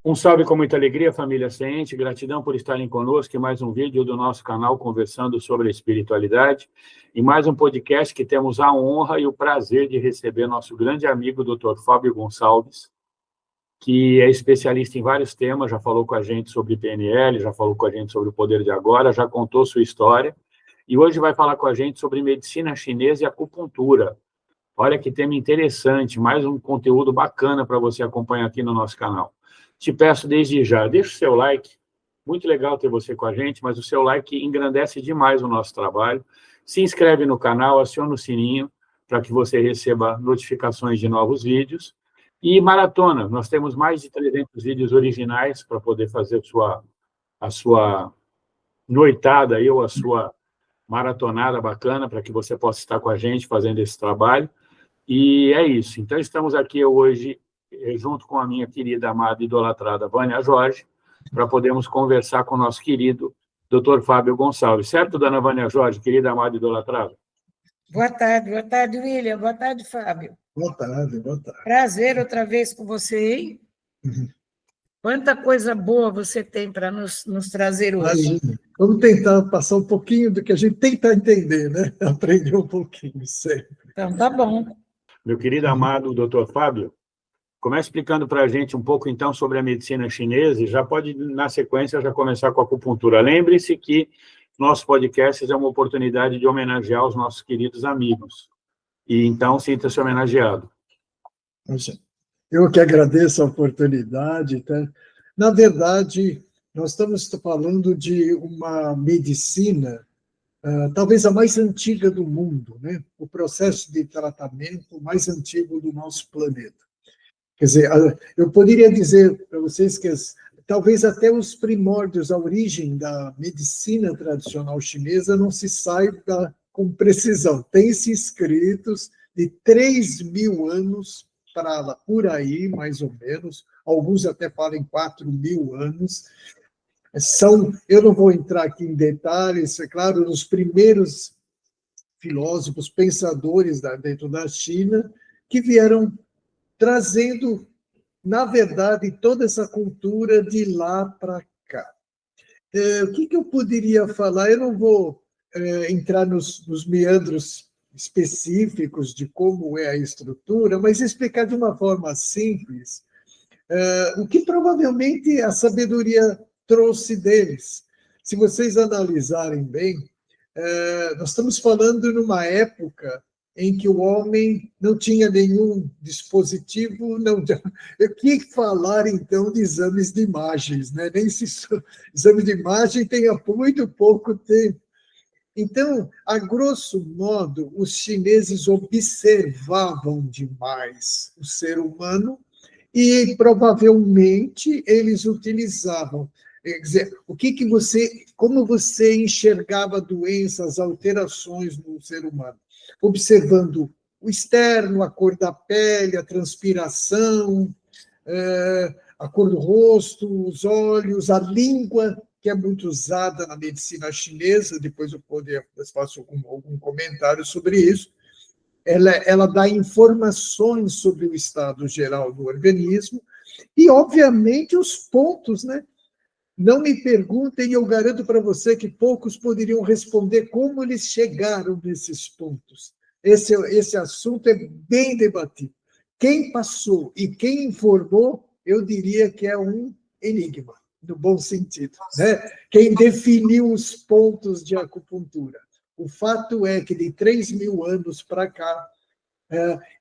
Um salve com muita alegria, família Ciente. Gratidão por estarem conosco em mais um vídeo do nosso canal conversando sobre a espiritualidade. E mais um podcast que temos a honra e o prazer de receber nosso grande amigo, Dr. Fábio Gonçalves, que é especialista em vários temas, já falou com a gente sobre PNL, já falou com a gente sobre o poder de agora, já contou sua história. E hoje vai falar com a gente sobre medicina chinesa e acupuntura. Olha que tema interessante, mais um conteúdo bacana para você acompanhar aqui no nosso canal. Te peço desde já, deixa o seu like, muito legal ter você com a gente, mas o seu like engrandece demais o nosso trabalho. Se inscreve no canal, aciona o sininho para que você receba notificações de novos vídeos. E maratona, nós temos mais de 300 vídeos originais para poder fazer a sua noitada aí, ou a sua maratonada bacana, para que você possa estar com a gente fazendo esse trabalho. E é isso, então estamos aqui hoje junto com a minha querida, amada, idolatrada Vânia Jorge, para podermos conversar com o nosso querido Dr. Fábio Gonçalves. Certo, dona Vânia Jorge, querida, amada, idolatrada? Boa tarde, William. Boa tarde, Fábio. Boa tarde. Prazer outra vez com você, hein? Quanta coisa boa você tem para nos trazer hoje. Imagina. Vamos tentar passar um pouquinho do que a gente tenta entender, né? Aprender um pouquinho, sempre. Então, tá bom. Meu querido, amado Dr. Fábio, comece explicando para a gente um pouco, então, sobre a medicina chinesa, e já pode, na sequência, já começar com a acupuntura. Lembre-se que nosso podcast é uma oportunidade de homenagear os nossos queridos amigos. E, então, sinta-se homenageado. Eu que agradeço a oportunidade. Tá? Na verdade, nós estamos falando de uma medicina, talvez a mais antiga do mundo, né? O processo de tratamento mais antigo do nosso planeta. Quer dizer, eu poderia dizer para vocês que talvez até os primórdios, a origem da medicina tradicional chinesa não se saiba com precisão. Tem-se escritos de 3.000 anos para lá, por aí, mais ou menos. Alguns até falam em 4.000 anos. Eu não vou entrar aqui em detalhes, é claro, os primeiros filósofos, pensadores dentro da China, que vieram trazendo, na verdade, toda essa cultura de lá para cá. O que eu poderia falar? Eu não vou entrar nos meandros específicos de como é a estrutura, mas explicar de uma forma simples o que provavelmente a sabedoria trouxe deles. Se vocês analisarem bem, nós estamos falando numa época em que o homem não tinha nenhum dispositivo, não. O que falar, então, de exames de imagens, né? Nem se exame de imagem tem há muito pouco tempo. Então, a grosso modo, os chineses observavam demais o ser humano e, provavelmente, eles utilizavam. Quer dizer, como você enxergava doenças, alterações no ser humano? Observando o externo, a cor da pele, a transpiração, a cor do rosto, os olhos, a língua, que é muito usada na medicina chinesa, depois eu faço algum comentário sobre isso. Ela dá informações sobre o estado geral do organismo e, obviamente, os pontos, né? Não me perguntem, eu garanto para você que poucos poderiam responder como eles chegaram nesses pontos. Esse assunto é bem debatido. Quem passou e quem informou, eu diria que é um enigma, no bom sentido. Né? Quem definiu os pontos de acupuntura. O fato é que de 3.000 anos para cá,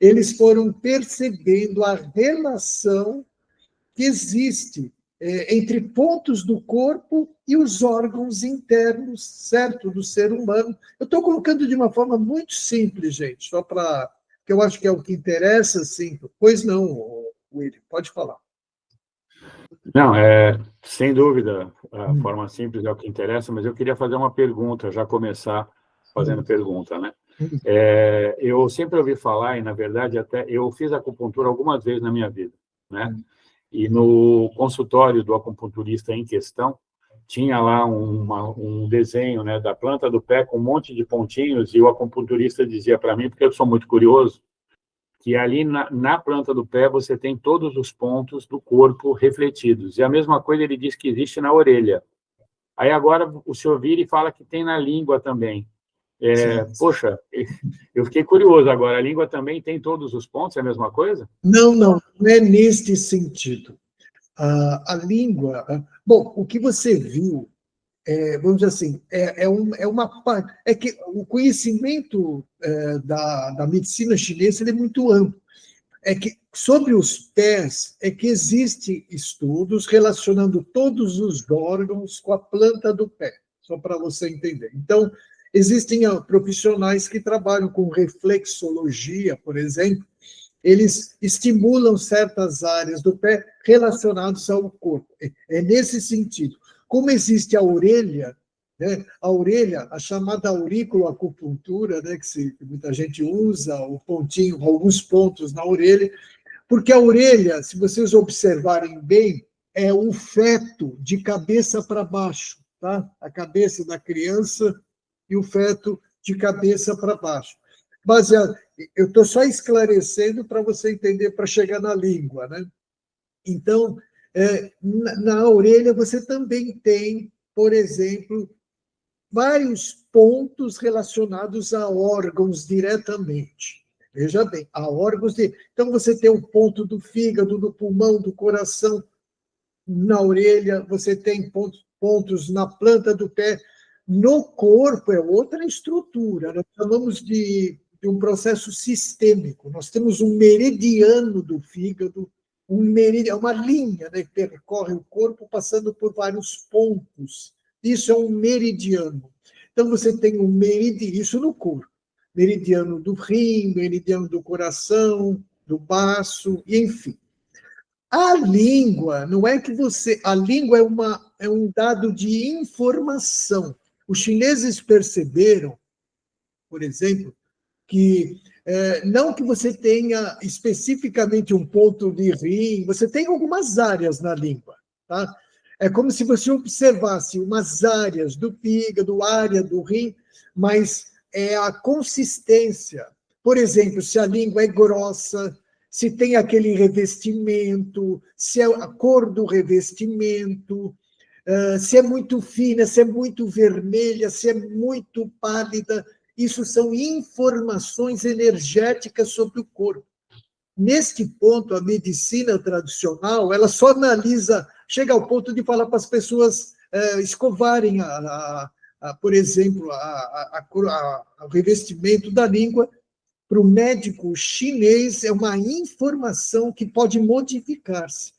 eles foram percebendo a relação que existe entre pontos do corpo e os órgãos internos, certo, do ser humano. Eu estou colocando de uma forma muito simples, gente, só para... que eu acho que é o que interessa, sim. Pois não, William, pode falar. Não, sem dúvida, a forma simples é o que interessa, mas eu queria fazer uma pergunta, já começar fazendo pergunta, né? Eu sempre ouvi falar, e na verdade até eu fiz acupuntura algumas vezes na minha vida, né? E no consultório do acupunturista em questão, tinha lá um desenho, né, da planta do pé com um monte de pontinhos, e o acupunturista dizia para mim, porque eu sou muito curioso, que ali na planta do pé você tem todos os pontos do corpo refletidos. E a mesma coisa ele diz que existe na orelha. Aí agora o senhor vira e fala que tem na língua também. Poxa, eu fiquei curioso agora. A língua também tem todos os pontos, é a mesma coisa? Não é neste sentido. A língua... Bom, o que você viu, vamos dizer assim, é que o conhecimento da medicina chinesa ele é muito amplo. É que sobre os pés é que existem estudos relacionando todos os órgãos com a planta do pé, só para você entender. Então, existem profissionais que trabalham com reflexologia, por exemplo, eles estimulam certas áreas do pé relacionadas ao corpo. É nesse sentido. Como existe a orelha, né? A orelha, a chamada auriculoacupuntura, né? Que muita gente usa, o pontinho, alguns pontos na orelha, porque a orelha, se vocês observarem bem, é o feto de cabeça para baixo, tá? A cabeça da criança e o feto de cabeça para baixo. Baseado, eu estou só esclarecendo para você entender, para chegar na língua, né? Então, na orelha você também tem, por exemplo, vários pontos relacionados a órgãos diretamente. Veja bem, a órgãos Então, você tem o ponto do fígado, do pulmão, do coração, na orelha, você tem pontos na planta do pé. No corpo é outra estrutura, nós chamamos de um processo sistêmico. Nós temos um meridiano do fígado, uma linha, né, que percorre o corpo passando por vários pontos. Isso é um meridiano. Então, você tem um meridiano, isso no corpo. Meridiano do rim, meridiano do coração, do baço, enfim. A língua, não é que você... A língua é um dado de informação. Os chineses perceberam, por exemplo, que não que você tenha especificamente um ponto de rim, você tem algumas áreas na língua, tá? É como se você observasse umas áreas do fígado, área do rim, mas é a consistência. Por exemplo, se a língua é grossa, se tem aquele revestimento, se é a cor do revestimento, se é muito fina, se é muito vermelha, se é muito pálida. Isso são informações energéticas sobre o corpo. Neste ponto, a medicina tradicional, ela só analisa, chega ao ponto de falar para as pessoas escovarem, por exemplo, o revestimento da língua. Para o médico chinês, é uma informação que pode modificar-se.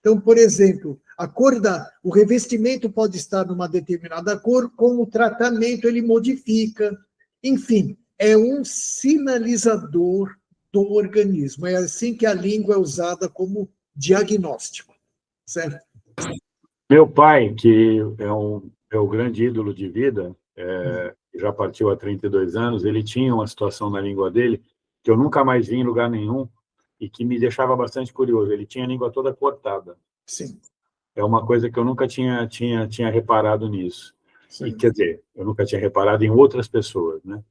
Então, por exemplo, o revestimento pode estar numa determinada cor, com o tratamento ele modifica. Enfim, é um sinalizador do organismo. É assim que a língua é usada como diagnóstico, certo? Meu pai, que é o grande ídolo de vida, já partiu há 32 anos, ele tinha uma situação na língua dele que eu nunca mais vi em lugar nenhum e que me deixava bastante curioso. Ele tinha a língua toda cortada. Sim. É uma coisa que eu nunca tinha reparado nisso. E, quer dizer, eu nunca tinha reparado em outras pessoas, né?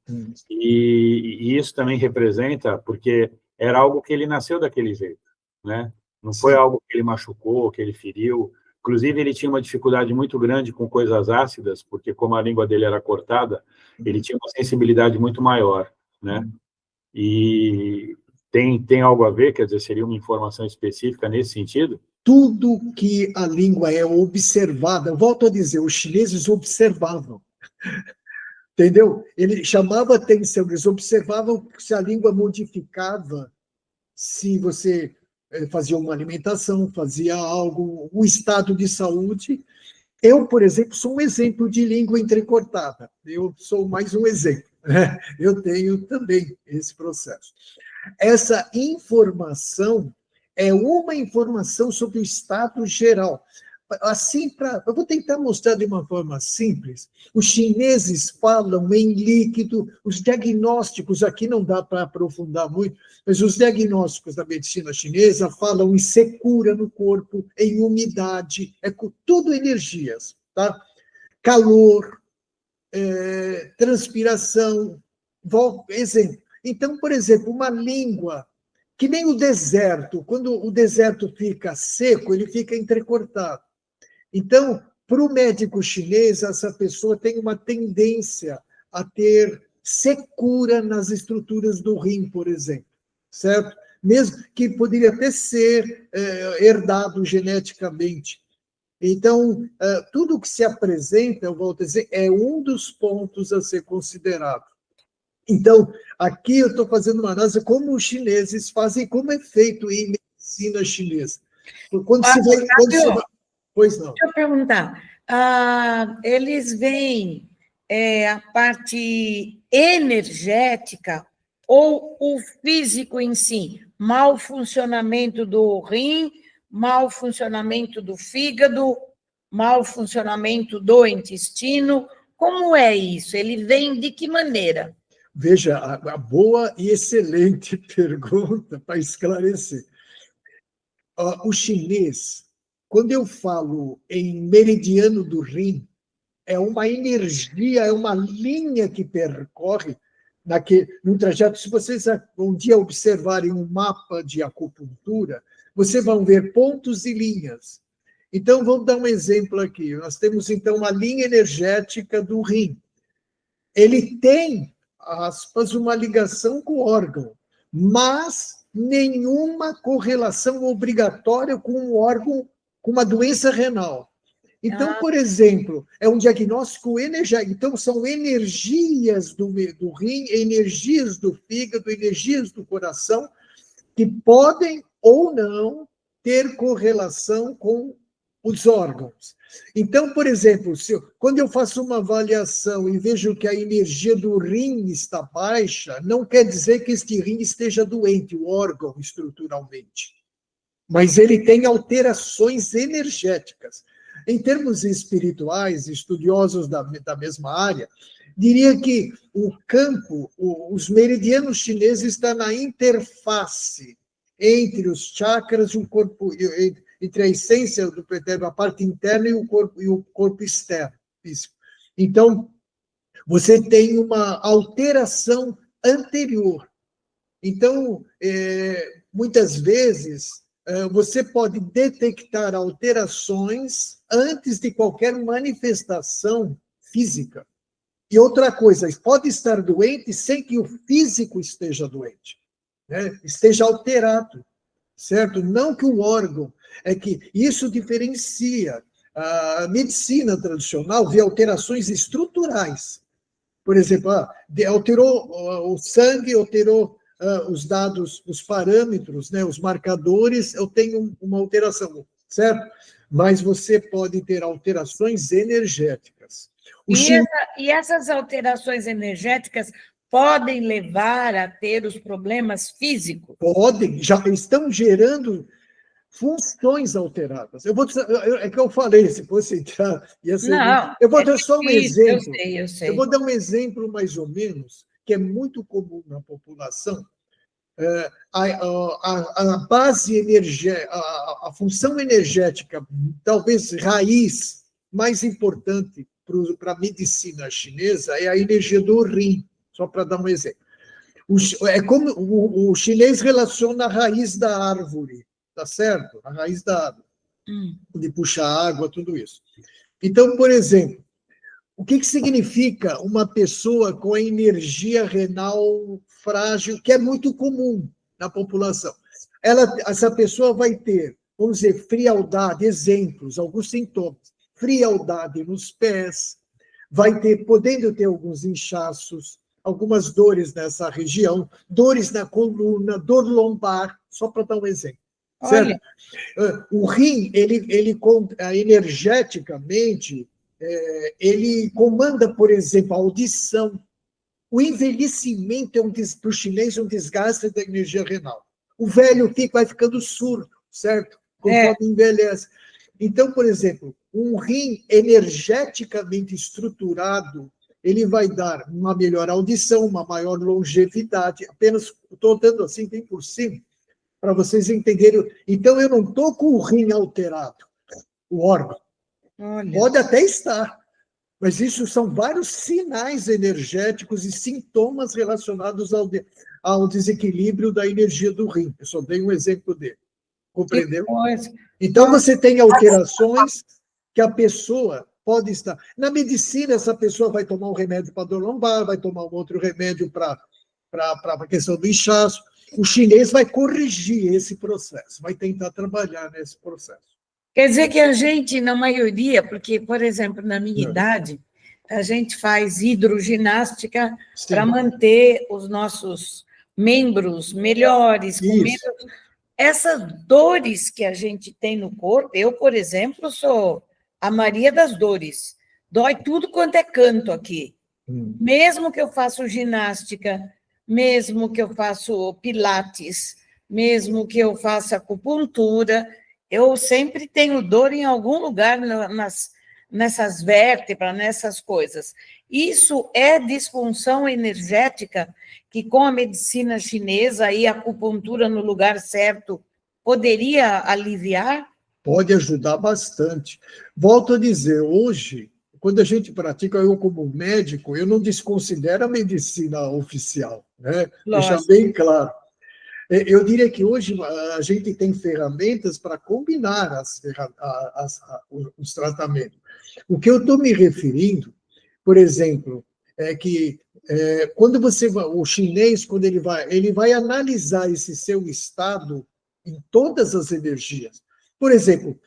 E isso também representa, porque era algo que ele nasceu daquele jeito, né? Não foi algo que ele machucou, que ele feriu. Inclusive, ele tinha uma dificuldade muito grande com coisas ácidas, porque como a língua dele era cortada, ele tinha uma sensibilidade muito maior, né? E tem algo a ver, quer dizer, seria uma informação específica nesse sentido? Tudo que a língua é observada, volto a dizer, os chineses observavam, entendeu? Ele chamava atenção, eles observavam se a língua modificava, se você fazia uma alimentação, fazia algo, o estado de saúde. Eu, por exemplo, sou um exemplo de língua entrecortada, eu sou mais um exemplo, né? Eu tenho também esse processo. Essa informação é uma informação sobre o estado geral. Assim, eu vou tentar mostrar de uma forma simples. Os chineses falam em líquido, os diagnósticos, aqui não dá para aprofundar muito, mas os diagnósticos da medicina chinesa falam em secura no corpo, em umidade, tudo energias. tá? Calor, transpiração, exemplo. Então, por exemplo, uma língua, que nem o deserto, quando o deserto fica seco, ele fica entrecortado. Então, para o médico chinês, essa pessoa tem uma tendência a ter secura nas estruturas do rim, por exemplo, certo? Mesmo que poderia até ser herdado geneticamente. Então, tudo que se apresenta, eu volto a dizer, é um dos pontos a ser considerado. Então, aqui eu estou fazendo uma análise como os chineses fazem, como é feito em medicina chinesa. Quando se vai... Pois não. Deixa eu perguntar. Eles veem a parte energética ou o físico em si? Mau funcionamento do rim, mau funcionamento do fígado, mau funcionamento do intestino. Como é isso? Ele vem de que maneira? Veja, a boa e excelente pergunta para esclarecer. O chinês, quando eu falo em meridiano do rim, é uma energia, é uma linha que percorre num trajeto. Se vocês um dia observarem um mapa de acupuntura, vocês vão ver pontos e linhas. Então, vamos dar um exemplo aqui. Nós temos, então, uma linha energética do rim. Ele tem, aspas, uma ligação com o órgão, mas nenhuma correlação obrigatória com o órgão, com uma doença renal. Então, por exemplo, é um diagnóstico energético. Então, são energias do rim, energias do fígado, energias do coração, que podem ou não ter correlação com os órgãos. Então, por exemplo, quando eu faço uma avaliação e vejo que a energia do rim está baixa, não quer dizer que este rim esteja doente, o órgão, estruturalmente. Mas ele tem alterações energéticas. Em termos espirituais, estudiosos da mesma área, diria que o campo, os meridianos chineses estão na interface entre os chakras e o corpo, entre a essência do pretérito, a parte interna e o corpo externo, físico. Então, você tem uma alteração anterior. Então, muitas vezes, você pode detectar alterações antes de qualquer manifestação física. E outra coisa, pode estar doente sem que o físico esteja doente, né? Esteja alterado, certo? Não que o órgão, é que isso diferencia. A medicina tradicional vê alterações estruturais. Por exemplo, alterou o sangue, alterou os dados, os parâmetros, né, os marcadores, eu tenho uma alteração, certo? Mas você pode ter alterações energéticas. E essas alterações energéticas podem levar a ter os problemas físicos? Podem, já estão gerando funções alteradas. É que eu falei, se fosse entrar... Não, eu vou dar só um exemplo. Eu sei. Eu vou dar um exemplo, mais ou menos, que é muito comum na população. A base energética, a função energética, talvez raiz mais importante para a medicina chinesa é a energia do rim, só para dar um exemplo. É como o chinês relaciona a raiz da árvore, tá certo? A raiz da árvore, de puxar água, tudo isso. Então, por exemplo, o que significa uma pessoa com a energia renal frágil, que é muito comum na população? Essa pessoa vai ter, vamos dizer, frialdade, exemplos, alguns sintomas. Frialdade nos pés, podendo ter alguns inchaços, algumas dores nessa região, dores na coluna, dor lombar, só para dar um exemplo. Certo? O rim, ele energeticamente, ele comanda, por exemplo, a audição. O envelhecimento para o chinês, um desgaste da energia renal. O velho vai ficando surdo, certo? Conforme envelhece. Então, por exemplo, um rim energeticamente estruturado, ele vai dar uma melhor audição, uma maior longevidade. Apenas estou dando assim, bem por cima, para vocês entenderem. Então, eu não estou com o rim alterado, o órgão. Olha. Pode até estar, mas isso são vários sinais energéticos e sintomas relacionados ao desequilíbrio da energia do rim. Eu só dei um exemplo dele. Compreendeu? Então, você tem alterações que a pessoa pode estar. Na medicina, essa pessoa vai tomar um remédio para dor lombar, vai tomar um outro remédio para a questão do inchaço. O chinês vai corrigir esse processo, vai tentar trabalhar nesse processo. Quer dizer que a gente, na maioria, porque, por exemplo, na minha idade, a gente faz hidroginástica para manter os nossos membros melhores, com menos... Essas dores que a gente tem no corpo, eu, por exemplo, sou a Maria das dores. Dói tudo quanto é canto aqui. Mesmo que eu faça ginástica, mesmo que eu faça pilates, mesmo que eu faça acupuntura, eu sempre tenho dor em algum lugar nessas vértebras, nessas coisas. Isso é disfunção energética que, com a medicina chinesa e a acupuntura no lugar certo, poderia aliviar? Pode ajudar bastante. Volto a dizer, hoje, quando a gente pratica, eu como médico, eu não desconsidero a medicina oficial, né? Deixar bem claro. Eu diria que hoje a gente tem ferramentas para combinar os tratamentos. O que eu estou me referindo, por exemplo, é que quando o chinês, quando ele vai analisar esse seu estado em todas as energias. Por exemplo,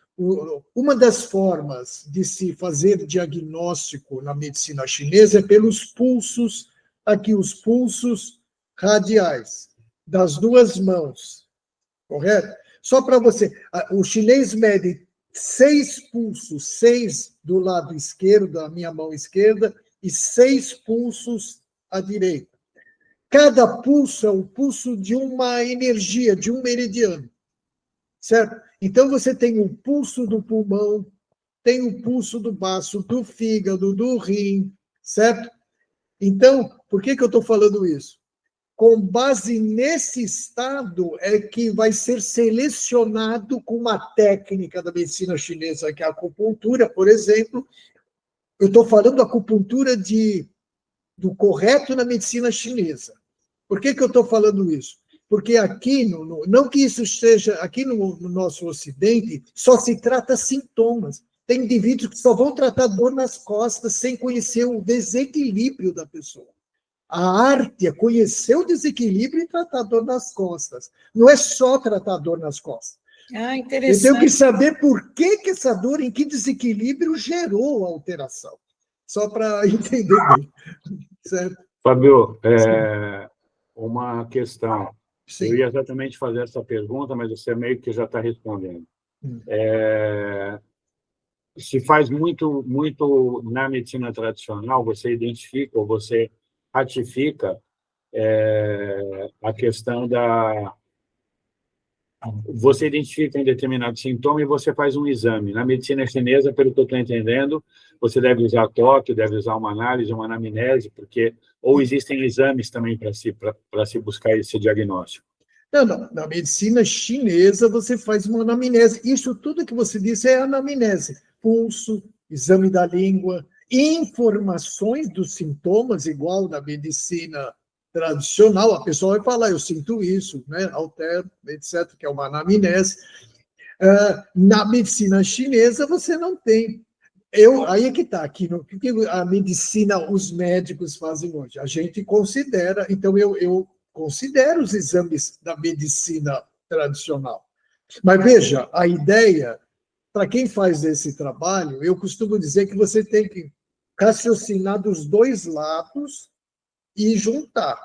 uma das formas de se fazer diagnóstico na medicina chinesa é pelos pulsos, aqui os pulsos radiais das duas mãos, correto? Só para você, o chinês mede 6 pulsos, 6 do lado esquerdo, da minha mão esquerda, e 6 pulsos à direita. Cada pulso é o pulso de uma energia, de um meridiano, certo? Então, você tem o pulso do pulmão, tem o pulso do baço, do fígado, do rim, certo? Então, por que eu estou falando isso? Com base nesse estado é que vai ser selecionado com uma técnica da medicina chinesa, que é a acupuntura, por exemplo. Eu estou falando da acupuntura do correto na medicina chinesa. Por que eu estou falando isso? Porque aqui, não que isso esteja, aqui no nosso Ocidente, só se trata sintomas. Tem indivíduos que só vão tratar dor nas costas sem conhecer o desequilíbrio da pessoa. A arte é conhecer o desequilíbrio e tratar dor nas costas. Não é só tratar dor nas costas. Ah, interessante. Eu tenho que saber por que essa dor, em que desequilíbrio gerou a alteração. Só para entender bem. Certo? Fábio, uma questão. Sim. Eu ia exatamente fazer essa pergunta, mas você meio que já está respondendo. Se faz muito na medicina tradicional, você identifica ou você ratifica a questão da... Você identifica um determinado sintoma e você faz um exame. Na medicina chinesa, pelo que eu estou entendendo, você deve usar toque, deve usar uma análise, uma anamnese, ou existem exames também para se buscar esse diagnóstico. Não. Na medicina chinesa, você faz uma anamnese. Isso tudo que você disse é anamnese. Pulso, exame da língua, informações dos sintomas, igual na medicina tradicional, a pessoa vai falar, eu sinto isso, né, altero, etc., que é uma anamnese. Na medicina chinesa, você não tem. Aí é que está, aqui, o que a medicina, os médicos fazem hoje? A gente considera, então eu considero os exames da medicina tradicional. Mas veja, a ideia, para quem faz esse trabalho, eu costumo dizer que você tem que raciocinar dos dois lados e juntar,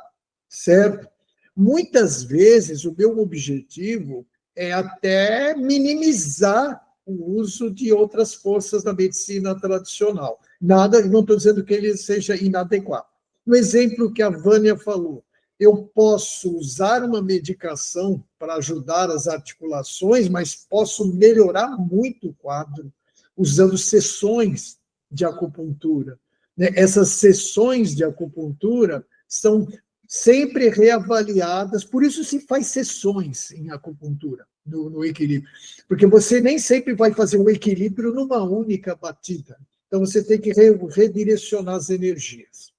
certo? Muitas vezes, o meu objetivo é até minimizar o uso de outras forças da medicina tradicional. Não estou dizendo que ele seja inadequado. No exemplo que a Vânia falou, eu posso usar uma medicação para ajudar as articulações, mas posso melhorar muito o quadro usando sessões de acupuntura. Essas sessões de acupuntura são sempre reavaliadas, por isso se faz sessões em acupuntura, no equilíbrio, porque você nem sempre vai fazer um equilíbrio numa única batida, então você tem que redirecionar as energias.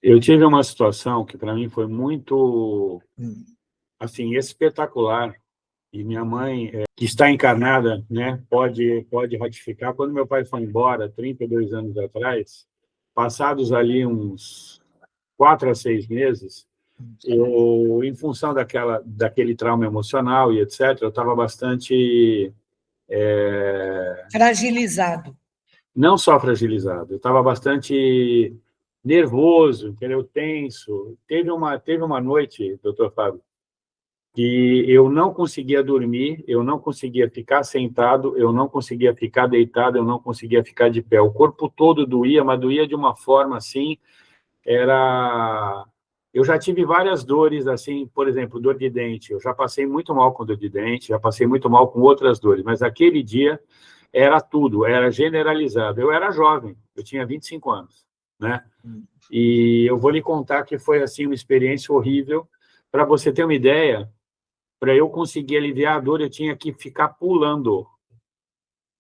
Eu tive uma situação que para mim foi muito, assim, espetacular, e minha mãe, que está encarnada, né, pode ratificar. Quando meu pai foi embora, 32 anos atrás, passados ali uns 4 a 6 meses, eu, em função daquele trauma emocional e etc., eu estava bastante... Fragilizado. Não só fragilizado, eu estava bastante nervoso, entendeu? Tenso. Teve uma noite, doutor Fábio, que eu não conseguia dormir, eu não conseguia ficar sentado, eu não conseguia ficar deitado, eu não conseguia ficar de pé. O corpo todo doía, mas doía de uma forma assim, Eu já tive várias dores, assim, por exemplo, dor de dente. Eu já passei muito mal com dor de dente, já passei muito mal com outras dores, mas aquele dia era tudo, era generalizado. Eu era jovem, eu tinha 25 anos, né? E eu vou lhe contar que foi, assim, uma experiência horrível. Para você ter uma ideia, para eu conseguir aliviar a dor, eu tinha que ficar pulando.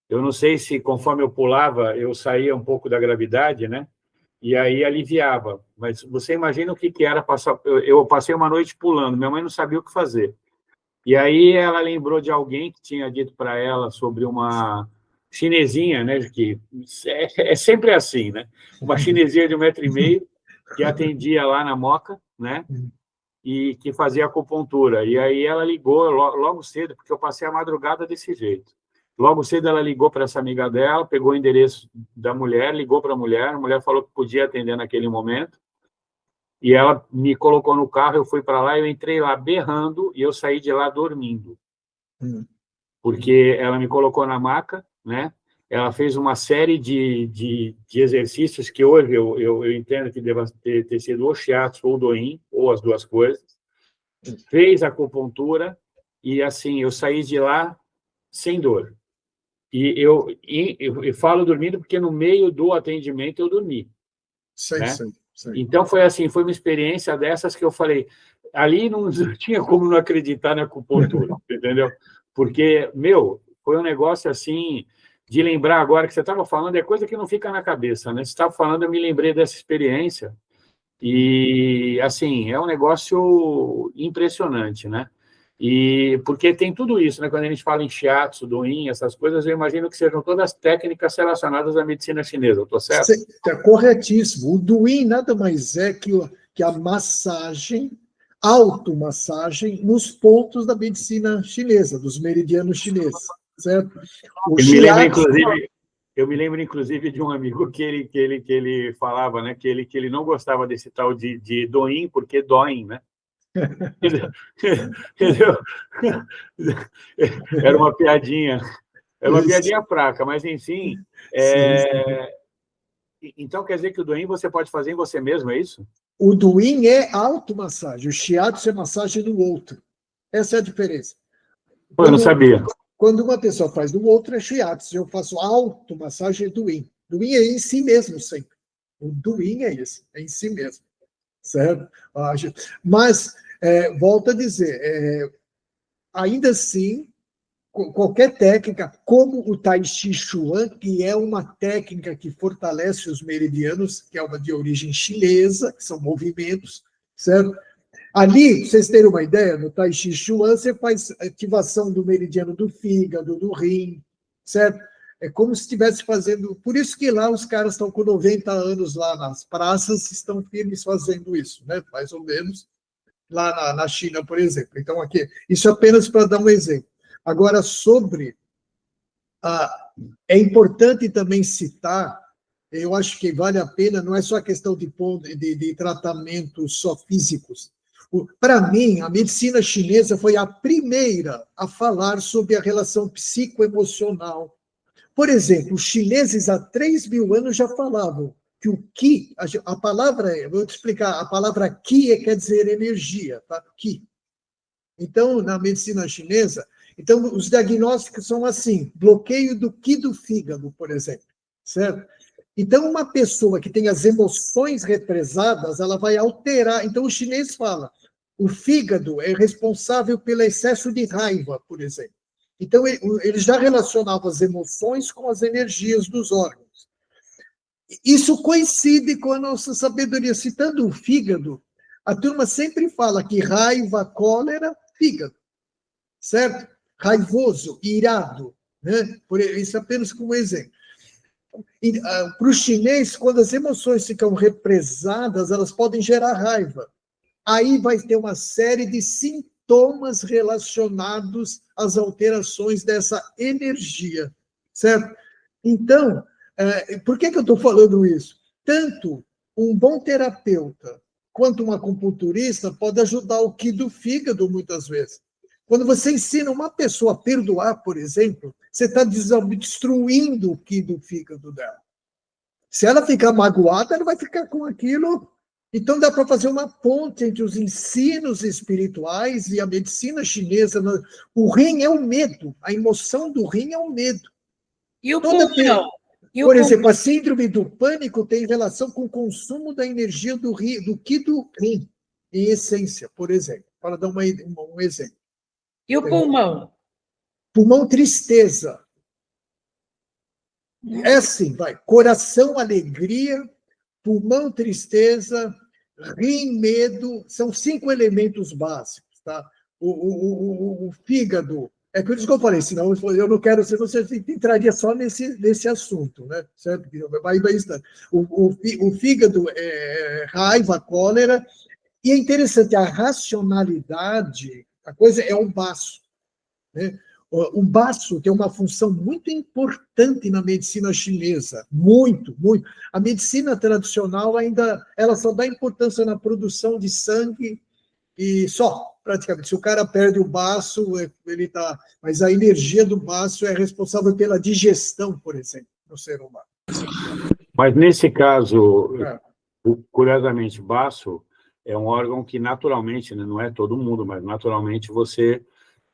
Eu não sei se, conforme eu pulava, eu saía um pouco da gravidade, né? E aí aliviava. Mas você imagina o que era passar... Eu passei uma noite pulando, minha mãe não sabia o que fazer. E aí ela lembrou de alguém que tinha dito para ela sobre uma chinesinha, né? Que é sempre assim, né? Uma chinesinha de 1,5 metro, que atendia lá na Moca, né? E que fazia acupuntura. E aí ela ligou logo cedo, porque eu passei a madrugada desse jeito. Logo cedo ela ligou para essa amiga dela, pegou o endereço da mulher, ligou para a mulher falou que podia atender naquele momento, e ela me colocou no carro, eu fui para lá, eu entrei lá berrando, e eu saí de lá dormindo. Porque ela me colocou na maca, né? Ela fez uma série de exercícios que hoje eu entendo que deva ter sido ou shiatsu ou doin, ou as duas coisas. Fez acupuntura, e assim, eu saí de lá sem dor. E eu falo dormindo porque no meio do atendimento eu dormi. Sim, né? sim. Então foi assim, foi uma experiência dessas que eu falei, ali não tinha como não acreditar na acupuntura, entendeu? Porque, foi um negócio assim, de lembrar agora que você estava falando, é coisa que não fica na cabeça, né? Você estava falando, eu me lembrei dessa experiência, e assim, é um negócio impressionante, né? E porque tem tudo isso, né? Quando a gente fala em shiatsu, doin, essas coisas, eu imagino que sejam todas técnicas relacionadas à medicina chinesa, estou certo? É corretíssimo. O doin nada mais é que a massagem, automassagem, nos pontos da medicina chinesa, dos meridianos chineses, certo? Eu me lembro, inclusive, de um amigo que ele falava, né, que ele não gostava desse tal de doin, porque doem, né? Entendeu? Era uma piadinha fraca, mas, enfim... Então, quer dizer que o doin você pode fazer em você mesmo, é isso? O doin é automassagem, o shiatsu é massagem no outro. Essa é a diferença. Eu não sabia. Quando uma pessoa faz no outro, é shiatsu. Eu faço automassagem é doin. Doin é em si mesmo sempre. O doin é isso, é em si mesmo. Certo? Mas, volto a dizer, ainda assim, qualquer técnica, como o Tai Chi Chuan, que é uma técnica que fortalece os meridianos, que é uma de origem chinesa, que são movimentos, certo? Ali, para vocês terem uma ideia, no Tai Chi Chuan, você faz ativação do meridiano do fígado, do rim, certo? É como se estivesse fazendo... Por isso que lá os caras estão com 90 anos lá nas praças, estão firmes fazendo isso, né? Mais ou menos, lá na China, por exemplo. Então, aqui, isso apenas para dar um exemplo. Agora, é importante também citar, eu acho que vale a pena, não é só a questão de tratamentos só físicos. Para mim, a medicina chinesa foi a primeira a falar sobre a relação psicoemocional. Por exemplo, os chineses há 3.000 anos já falavam que o Qi, a palavra, vou te explicar, a palavra Qi quer dizer energia, tá? Qi. Então, na medicina chinesa, os diagnósticos são assim, bloqueio do Qi do fígado, por exemplo, certo? Então, uma pessoa que tem as emoções represadas, ela vai alterar. Então, o chinês fala, o fígado é responsável pelo excesso de raiva, por exemplo. Então, ele já relacionava as emoções com as energias dos órgãos. Isso coincide com a nossa sabedoria. Citando o fígado, a turma sempre fala que raiva, cólera, fígado, certo? Raivoso, irado, né? Isso apenas como exemplo. Para o chinês, quando as emoções ficam represadas, elas podem gerar raiva. Aí vai ter uma série de sintomas relacionados às alterações dessa energia, certo? Então, por que eu estou falando isso? Tanto um bom terapeuta quanto um acupunturista pode ajudar o qi do fígado, muitas vezes. Quando você ensina uma pessoa a perdoar, por exemplo, você está destruindo o qi do fígado dela. Se ela ficar magoada, ela vai ficar com aquilo. Então, dá para fazer uma ponte entre os ensinos espirituais e a medicina chinesa. O rim é o medo, a emoção do rim é o medo. E o pulmão? Por exemplo, a síndrome do pânico tem relação com o consumo da energia do qi do rim, em essência, por exemplo, para dar um exemplo. E o pulmão? Pulmão, tristeza. É assim, vai. Coração, alegria. Pulmão, tristeza. Rim, medo. São 5 elementos básicos, tá? O fígado. É por isso que eu falei, senão eu não quero, se você entraria só nesse assunto, né? Certo? Vai estar. O fígado é raiva, cólera. E é interessante, a racionalidade, a coisa é o baço, né? O baço tem uma função muito importante na medicina chinesa, muito, muito. A medicina tradicional ainda, ela só dá importância na produção de sangue e só, praticamente. Se o cara perde o baço, ele tá. Mas a energia do baço é responsável pela digestão, por exemplo, no ser humano. Mas nesse caso, curiosamente, baço é um órgão que naturalmente, né, não é todo mundo, mas naturalmente você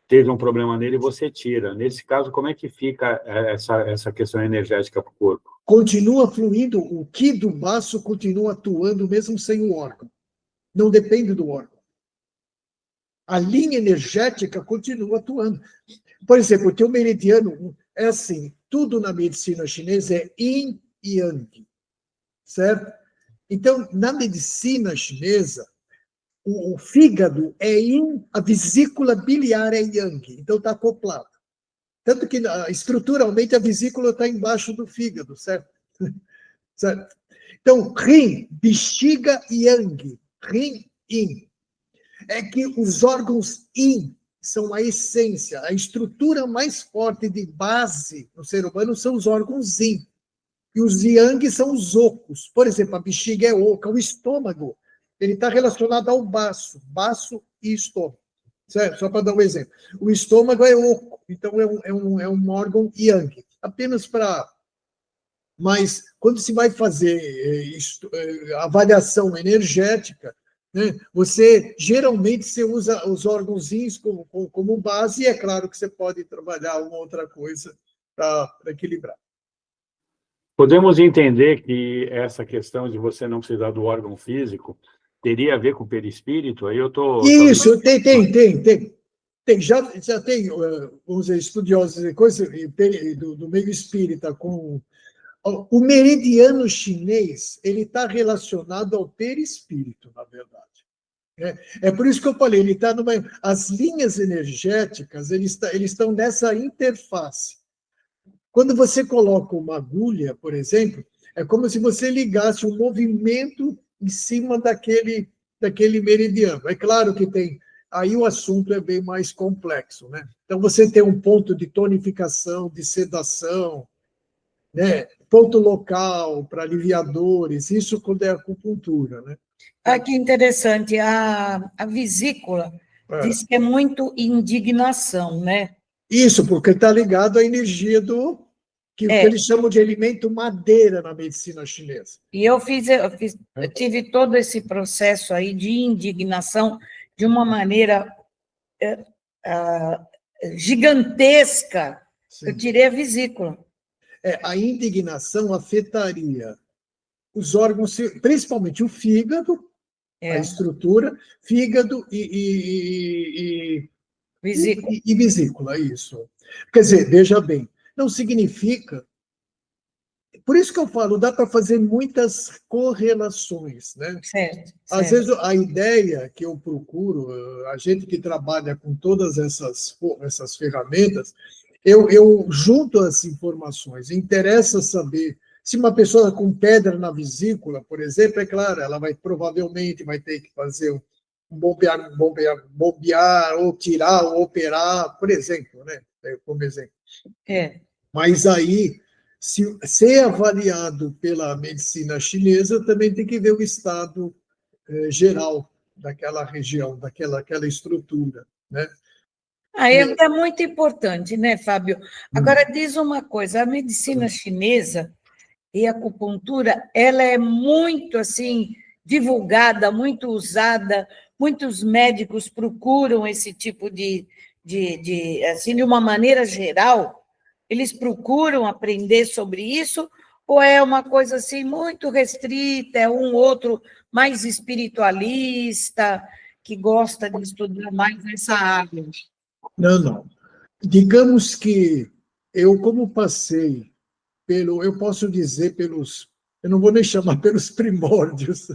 teve um problema nele e você tira. Nesse caso, como é que fica essa questão energética para o corpo? Continua fluindo, o qi do baço continua atuando mesmo sem o órgão. Não depende do órgão. A linha energética continua atuando. Por exemplo, o teu meridiano é assim, tudo na medicina chinesa é yin e yang, certo? Então, na medicina chinesa, o fígado é yin, a vesícula biliar é yang, então está acoplado. Tanto que, estruturalmente, a vesícula está embaixo do fígado, certo? Certo? Então, rim, bexiga yang, rim, yin. É que os órgãos yin são a essência, a estrutura mais forte de base no ser humano são os órgãos yin. E os yang são os ocos. Por exemplo, a bexiga é oca, o estômago, ele está relacionado ao baço e estômago. Certo? Só para dar um exemplo. O estômago é oco, então é um órgão yang. Apenas para... Mas, quando se vai fazer avaliação energética, né, geralmente, você usa os órgãos como base, e é claro que você pode trabalhar uma outra coisa para equilibrar. Podemos entender que essa questão de você não precisar do órgão físico teria a ver com o perispírito? Aí eu estou... Isso, tem. Já tem, vamos dizer, estudiosos de coisa do meio espírita com... O meridiano chinês, ele está relacionado ao perispírito, na verdade. É por isso que eu falei, ele está numa... As linhas energéticas, eles estão nessa interface. Quando você coloca uma agulha, por exemplo, é como se você ligasse um movimento em cima daquele meridiano. É claro que tem... Aí o assunto é bem mais complexo, né? Então, você tem um ponto de tonificação, de sedação, né? Ponto local para aliviadores, isso quando é acupuntura, né? Ah, que interessante. A vesícula diz que é muito indignação, né? Isso, porque está ligado à energia que eles chamam de elemento madeira na medicina chinesa. E eu tive todo esse processo aí de indignação de uma maneira gigantesca. Sim. Eu tirei a vesícula. a indignação afetaria os órgãos, principalmente o fígado, a estrutura, fígado e vesícula, isso. Quer dizer, veja bem, não significa... Por isso que eu falo, dá para fazer muitas correlações, né? Certo. Às vezes, a ideia que eu procuro, a gente que trabalha com todas essas ferramentas, eu junto as informações. Interessa saber se uma pessoa com pedra na vesícula, por exemplo, é claro, ela provavelmente vai ter que fazer um bombear, ou tirar, ou operar, por exemplo, né? Como exemplo. Mas aí, se ser avaliado pela medicina chinesa, também tem que ver o estado geral daquela região, daquela estrutura, né? É muito importante, né, Fábio? Agora, diz uma coisa, a medicina chinesa e a acupuntura, ela é muito, assim, divulgada, muito usada, muitos médicos procuram esse tipo assim, de uma maneira geral, eles procuram aprender sobre isso, ou é uma coisa, assim, muito restrita, é um outro mais espiritualista, que gosta de estudar mais essa área? Não. Digamos que eu, como passei eu posso dizer eu não vou nem chamar pelos primórdios,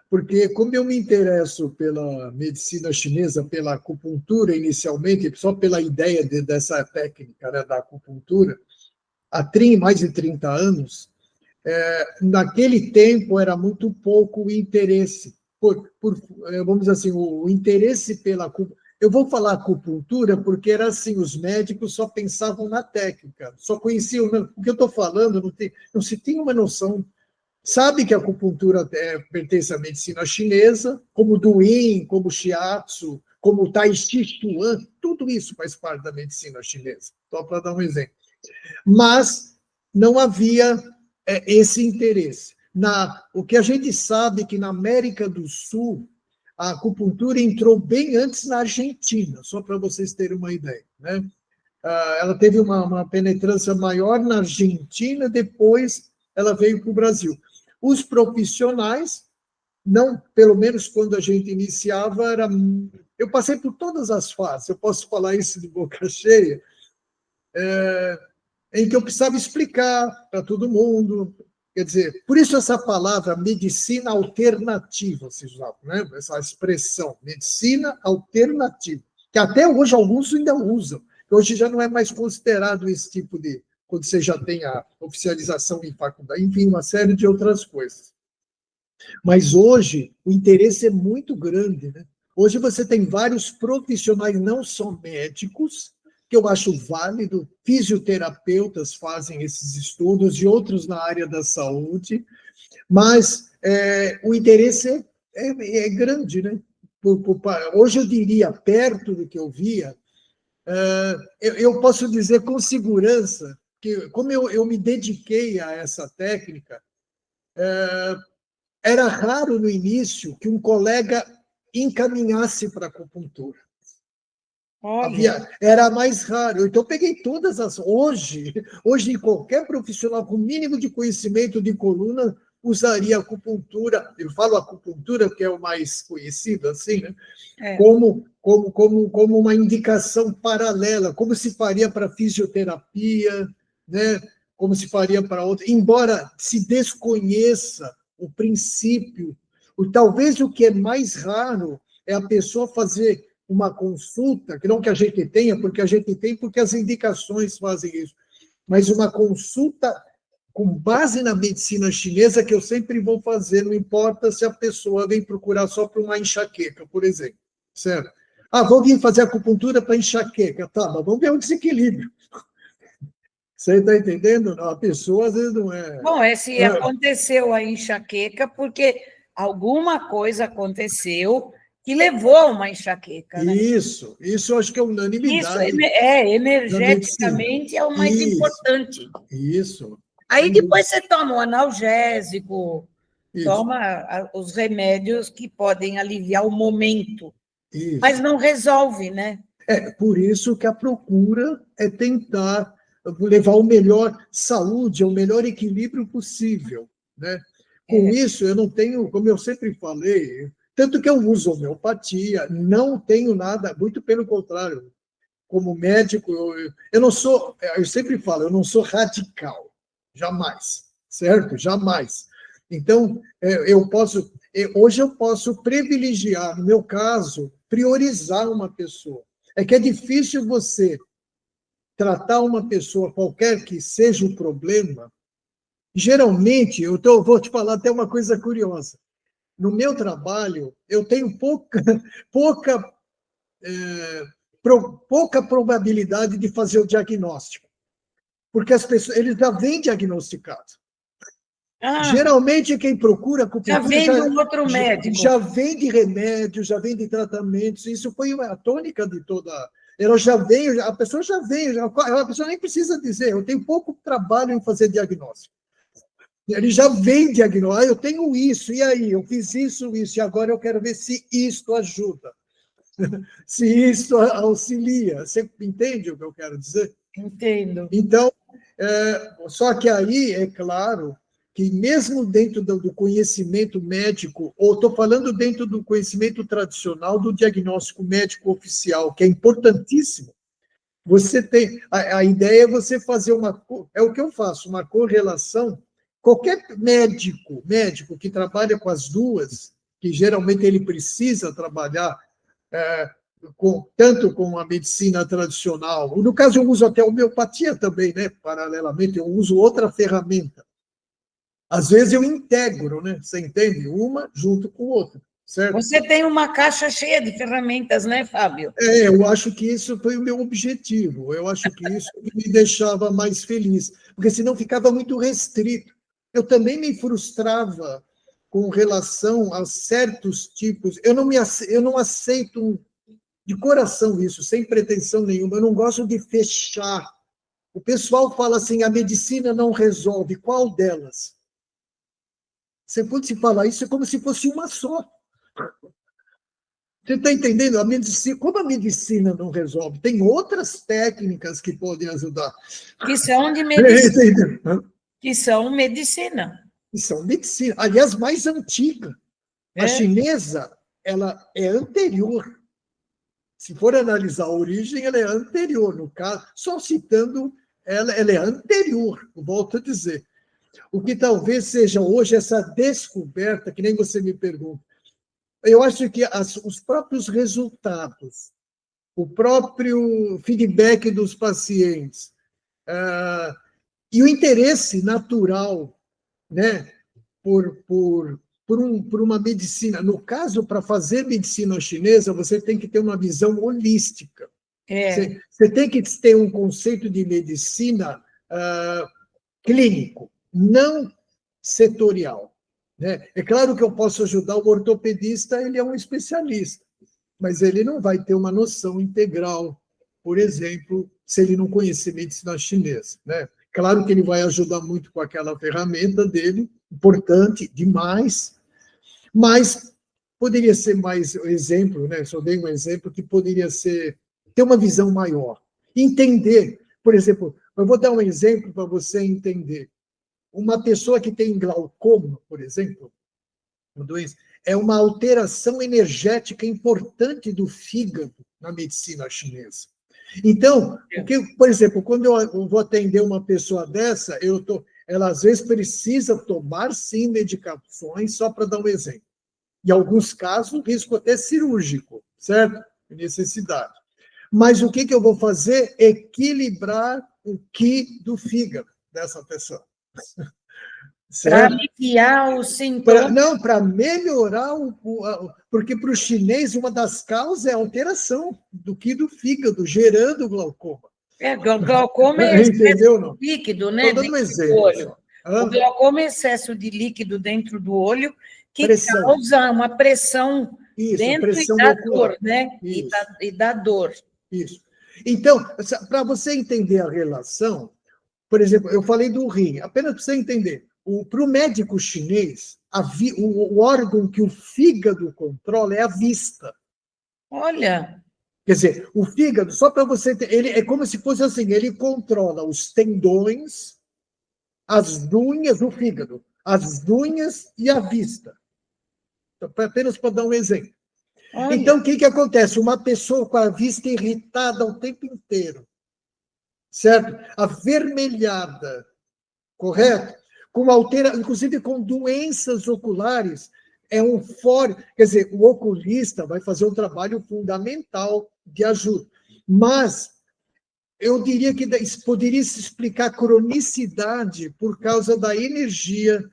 porque como eu me interesso pela medicina chinesa, pela acupuntura inicialmente, só pela ideia dessa técnica, né, da acupuntura, há mais de 30 anos, naquele tempo era muito pouco o interesse, vamos dizer assim, o interesse pela acupuntura. Eu vou falar acupuntura porque era assim, os médicos só pensavam na técnica, só conheciam, o que eu estou falando, não se tem uma noção. Sabe que a acupuntura pertence à medicina chinesa, como do Yin, como Shiatsu, como Tai Chi Chuan, tudo isso faz parte da medicina chinesa, só para dar um exemplo. Mas não havia esse interesse. O que a gente sabe é que na América do Sul, a acupuntura entrou bem antes na Argentina, só para vocês terem uma ideia, né? Ela teve uma penetrância maior na Argentina, depois ela veio para o Brasil. Os profissionais, não, pelo menos quando a gente iniciava, eu passei por todas as fases, eu posso falar isso de boca cheia, em que eu precisava explicar para todo mundo. Quer dizer, por isso essa palavra medicina alternativa, se usava, né? Essa expressão, medicina alternativa, que até hoje alguns ainda usam, que hoje já não é mais considerado esse tipo de, quando você já tem a oficialização em faculdade, enfim, uma série de outras coisas. Mas hoje o interesse é muito grande, né? Hoje você tem vários profissionais, não só médicos, que eu acho válido, fisioterapeutas fazem esses estudos e outros na área da saúde, mas o interesse é grande, né? Hoje eu diria, perto do que eu via, eu posso dizer com segurança que, como eu me dediquei a essa técnica, era raro no início que um colega encaminhasse para a acupuntura. Era mais raro. Então, eu peguei todas as... Hoje, qualquer profissional com mínimo de conhecimento de coluna usaria acupuntura. Eu falo acupuntura, que é o mais conhecido, assim, né? Como uma indicação paralela, como se faria para fisioterapia, né? Como se faria para outra. Embora se desconheça o princípio, talvez o que é mais raro é a pessoa fazer uma consulta, que não que a gente tenha, porque a gente tem, porque as indicações fazem isso, mas uma consulta com base na medicina chinesa, que eu sempre vou fazer, não importa se a pessoa vem procurar só para uma enxaqueca, por exemplo, certo? Vou vir fazer acupuntura para enxaqueca, tá, mas vamos ver o desequilíbrio. Você está entendendo? A pessoa, às vezes, não é... Bom, se aconteceu a enxaqueca, porque alguma coisa aconteceu que levou a uma enxaqueca, né? Isso eu acho que é unanimidade. Isso, energeticamente é o mais importante. Isso. Aí depois você toma um analgésico, toma os remédios que podem aliviar o momento, mas não resolve, né? Por isso que a procura é tentar levar o melhor saúde, o melhor equilíbrio possível, né? Com isso, eu não tenho, como eu sempre falei, tanto que eu uso homeopatia, não tenho nada, muito pelo contrário, como médico, eu não sou, eu sempre falo, eu não sou radical, jamais, certo? Jamais. Então, hoje eu posso privilegiar, no meu caso, priorizar uma pessoa. É que é difícil você tratar uma pessoa, qualquer que seja o problema. Geralmente, vou te falar até uma coisa curiosa. No meu trabalho, eu tenho pouca probabilidade de fazer o diagnóstico, porque as pessoas, eles já vêm diagnosticados. Geralmente, quem procura acupuntura já vem de um outro médico. Já vem de remédios, já vem de tratamentos. Isso foi a tônica de toda. Ela já vem, a pessoa já vem, a pessoa nem precisa dizer, eu tenho pouco trabalho em fazer diagnóstico. Ele já vem diagnosticar, eu tenho isso, e aí? Eu fiz isso, e agora eu quero ver se isto ajuda, se isto auxilia. Você entende o que eu quero dizer? Entendo. Então, só que aí, é claro, que mesmo dentro do conhecimento médico, ou estou falando dentro do conhecimento tradicional do diagnóstico médico oficial, que é importantíssimo, você tem, a ideia é você fazer é o que eu faço, uma correlação. Qualquer médico que trabalha com as duas, que geralmente ele precisa trabalhar tanto com a medicina tradicional, no caso eu uso até homeopatia também, né? Paralelamente, eu uso outra ferramenta. Às vezes eu integro, né? Você entende? Uma junto com outra, certo? Você tem uma caixa cheia de ferramentas, né, Fábio? Eu acho que isso foi o meu objetivo. Eu acho que isso me deixava mais feliz, porque senão ficava muito restrito. Eu também me frustrava com relação a certos tipos. Eu não aceito de coração isso, sem pretensão nenhuma. Eu não gosto de fechar. O pessoal fala assim, a medicina não resolve. Qual delas? Você pode se falar isso é como se fosse uma só. Você está entendendo? Como a medicina não resolve, tem outras técnicas que podem ajudar. Que são de medicina. Que são medicina. Que são medicina. Aliás, mais antiga. A chinesa, ela é anterior. Se for analisar a origem, ela é anterior. No caso, só citando, ela é anterior, volto a dizer. O que talvez seja hoje essa descoberta, que nem você me pergunta. Eu acho que os próprios resultados, o próprio feedback dos pacientes e o interesse natural, né, por uma medicina. No caso, para fazer medicina chinesa, você tem que ter uma visão holística. Você tem que ter um conceito de medicina clínico, não setorial. Né? É claro que eu posso ajudar o ortopedista, ele é um especialista, mas ele não vai ter uma noção integral, por exemplo, se ele não conhecer medicina chinesa. Né? Claro que ele vai ajudar muito com aquela ferramenta dele, importante demais, mas poderia ser mais exemplo, né? Só dei um exemplo que poderia ter uma visão maior. Entender, por exemplo, eu vou dar um exemplo para você entender. Uma pessoa que tem glaucoma, por exemplo, é uma alteração energética importante do fígado na medicina chinesa. Então, por exemplo, quando eu vou atender uma pessoa dessa, ela às vezes precisa tomar, sim, medicações, só para dar um exemplo. Em alguns casos, risco até cirúrgico, certo? Necessidade. Mas o que eu vou fazer? Equilibrar o qi do fígado dessa pessoa. Para aliviar o sintoma. Não, para melhorar porque para o chinês uma das causas é a alteração do qi do fígado, gerando glaucoma. Glaucoma é excesso de líquido, né? Estou dando um exemplo. O glaucoma é excesso de líquido dentro do olho que causa uma pressão dentro pressão e dá ocular. dor, né? E dá dor. Isso. Então, para você entender a relação, por exemplo, eu falei do rim, apenas para você entender. Para o médico chinês, o órgão que o fígado controla é a vista. Olha! Quer dizer, o fígado, só para você ter, ele é como se fosse assim, ele controla os tendões, as unhas, o fígado, as unhas e a vista. Apenas para dar um exemplo. Olha. Então, o que acontece? Uma pessoa com a vista irritada o tempo inteiro, certo? Avermelhada, correto? Inclusive com doenças oculares, é um fora. Quer dizer, o oculista vai fazer um trabalho fundamental de ajuda. Mas eu diria que isso poderia se explicar cronicidade por causa da energia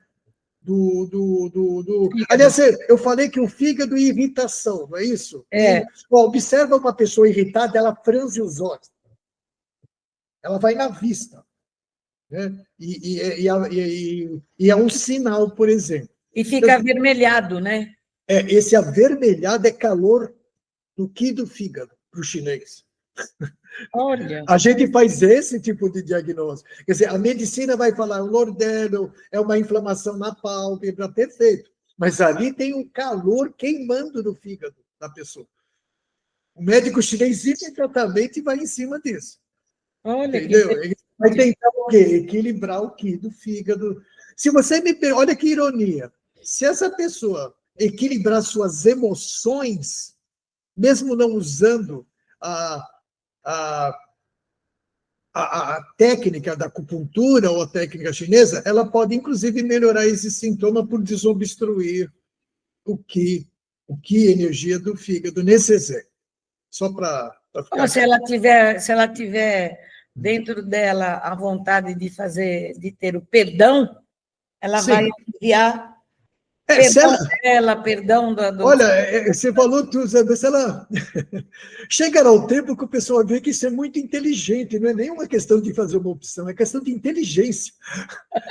Aliás, eu falei que o fígado e irritação, não é isso? Observa uma pessoa irritada, ela franze os olhos. Ela vai na vista. Né? E é um sinal, por exemplo. E fica avermelhado, né? Esse avermelhado é calor do qi do fígado, para o chinês. Olha. A gente faz esse tipo de diagnóstico. Quer dizer, a medicina vai falar o lordelo, é uma inflamação na pálpebra, perfeito. Mas ali tem um calor queimando no fígado da pessoa. O médico chinês imediatamente vai em cima disso. Olha, entendeu? Ele vai tentar o quê? Equilibrar o qi do fígado. Se você me pergunta, olha que ironia. Se essa pessoa equilibrar suas emoções, mesmo não usando a técnica da acupuntura ou a técnica chinesa, ela pode, inclusive, melhorar esse sintoma por desobstruir o qi, energia do fígado, nesse exemplo. Só para ficar... Se ela tiver dentro dela a vontade de ter o perdão, ela Sim. vai aliviar perdão dela, perdão do... Olha, você falou tudo, se ela chegará ao tempo que o pessoal vê que isso é muito inteligente, não é nem uma questão de fazer uma opção, é questão de inteligência.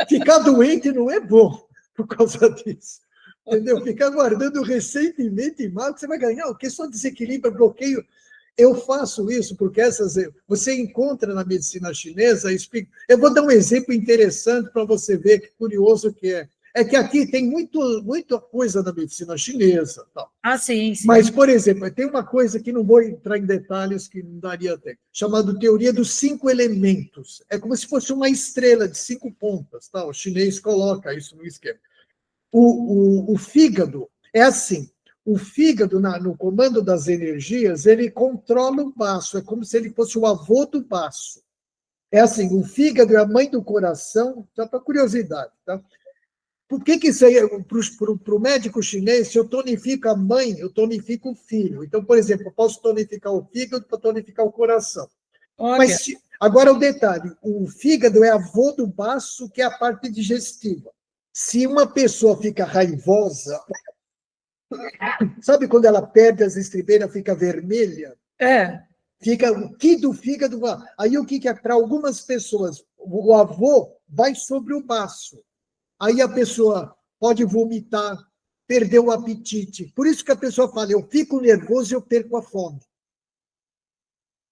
Ficar doente não é bom por causa disso. Entendeu? Ficar guardando ressentimento e mal, você vai ganhar o quê? Só desequilíbrio, bloqueio. Eu faço isso porque você encontra na medicina chinesa, eu vou dar um exemplo interessante para você ver que curioso que é. É que aqui tem muita coisa da medicina chinesa. Tal. Sim. Mas, por exemplo, tem uma coisa que não vou entrar em detalhes, que não daria tempo, chamada teoria dos 5 elementos. É como se fosse uma estrela de 5 pontas. Tá? O chinês coloca isso no esquema. O fígado é assim. O fígado, no comando das energias, ele controla o baço. É como se ele fosse o avô do baço. É assim, o fígado é a mãe do coração, só para curiosidade, tá? Por que isso aí, para o médico chinês, se eu tonifico a mãe, eu tonifico o filho. Então, por exemplo, eu posso tonificar o fígado para tonificar o coração. Olha. Mas, agora o detalhe, o fígado é avô do baço, que é a parte digestiva. Se uma pessoa fica raivosa, sabe quando ela perde as estribeiras, fica vermelha? Fica o qi do fígado. Aí o que é? Para algumas pessoas, o avô vai sobre o baço. Aí a pessoa pode vomitar, perder o apetite. Por isso que a pessoa fala, eu fico nervoso e eu perco a fome.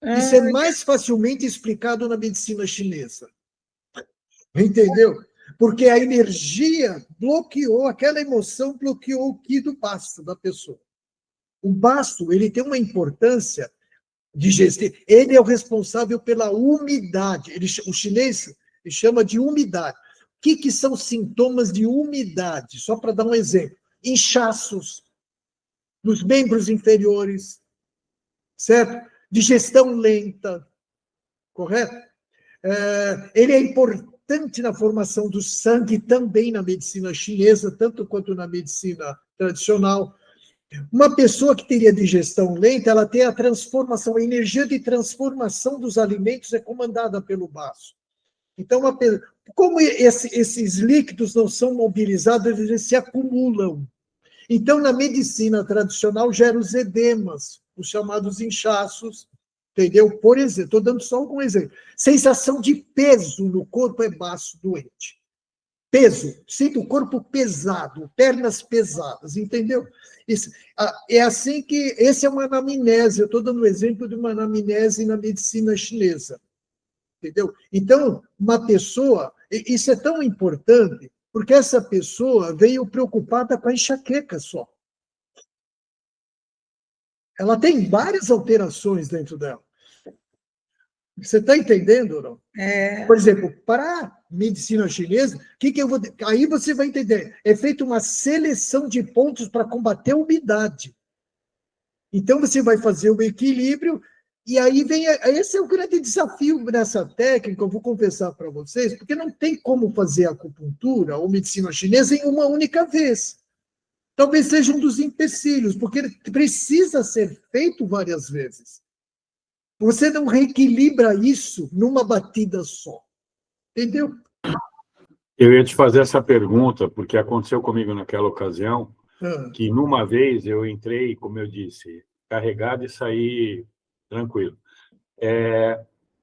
Isso é mais facilmente explicado na medicina chinesa. Entendeu? Porque a energia bloqueou, aquela emoção bloqueou o qi do baço da pessoa. O baço, ele tem uma importância digestiva. Ele é o responsável pela umidade. O chinês chama de umidade. O que são sintomas de umidade? Só para dar um exemplo. Inchaços nos membros inferiores, certo? Digestão lenta, correto? Ele é importante na formação do sangue, também na medicina chinesa, tanto quanto na medicina tradicional. Uma pessoa que teria digestão lenta, ela tem a transformação, a energia de transformação dos alimentos é comandada pelo baço. Então, como esses líquidos não são mobilizados, eles se acumulam. Então, na medicina tradicional, gera os edemas, os chamados inchaços, entendeu? Por exemplo, estou dando só algum exemplo. Sensação de peso no corpo é baço doente. Peso, sinto o corpo pesado, pernas pesadas, entendeu? É assim que, esse é uma anamnese, eu estou dando o exemplo de uma anamnese na medicina chinesa. Entendeu? Então, uma pessoa, isso é tão importante, porque essa pessoa veio preocupada com a enxaqueca só. Ela tem várias alterações dentro dela. Você está entendendo ou não? Por exemplo, para a medicina chinesa, que eu vou. Aí você vai entender. É feita uma seleção de pontos para combater a umidade. Então, você vai fazer o equilíbrio, e aí vem. Esse é o grande desafio nessa técnica, eu vou confessar para vocês, porque não tem como fazer acupuntura ou medicina chinesa em uma única vez. Talvez seja um dos empecilhos, porque precisa ser feito várias vezes. Você não reequilibra isso numa batida só. Entendeu? Eu ia te fazer essa pergunta, porque aconteceu comigo naquela ocasião, que numa vez eu entrei, como eu disse, carregado e saí tranquilo.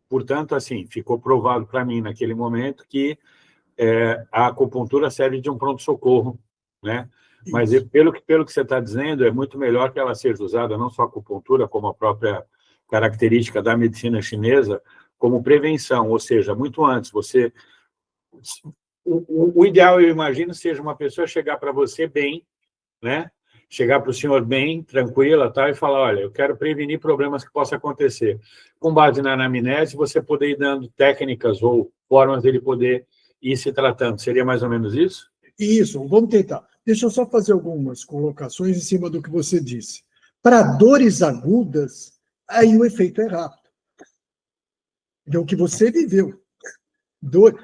Portanto, assim, ficou provado para mim naquele momento que a acupuntura serve de um pronto-socorro, né? Mas pelo que você está dizendo, é muito melhor que ela seja usada, não só a acupuntura, como a própria característica da medicina chinesa, como prevenção, ou seja, muito antes, você... O ideal, eu imagino, seja uma pessoa chegar para você bem, né? Chegar para o senhor bem, tranquila, tá? E falar, olha, eu quero prevenir problemas que possam acontecer. Com base na anamnese, você poder ir dando técnicas ou formas dele poder ir se tratando. Seria mais ou menos isso? Isso, vamos tentar. Deixa eu só fazer algumas colocações em cima do que você disse. Para dores agudas, aí o efeito é rápido. É o que você viveu.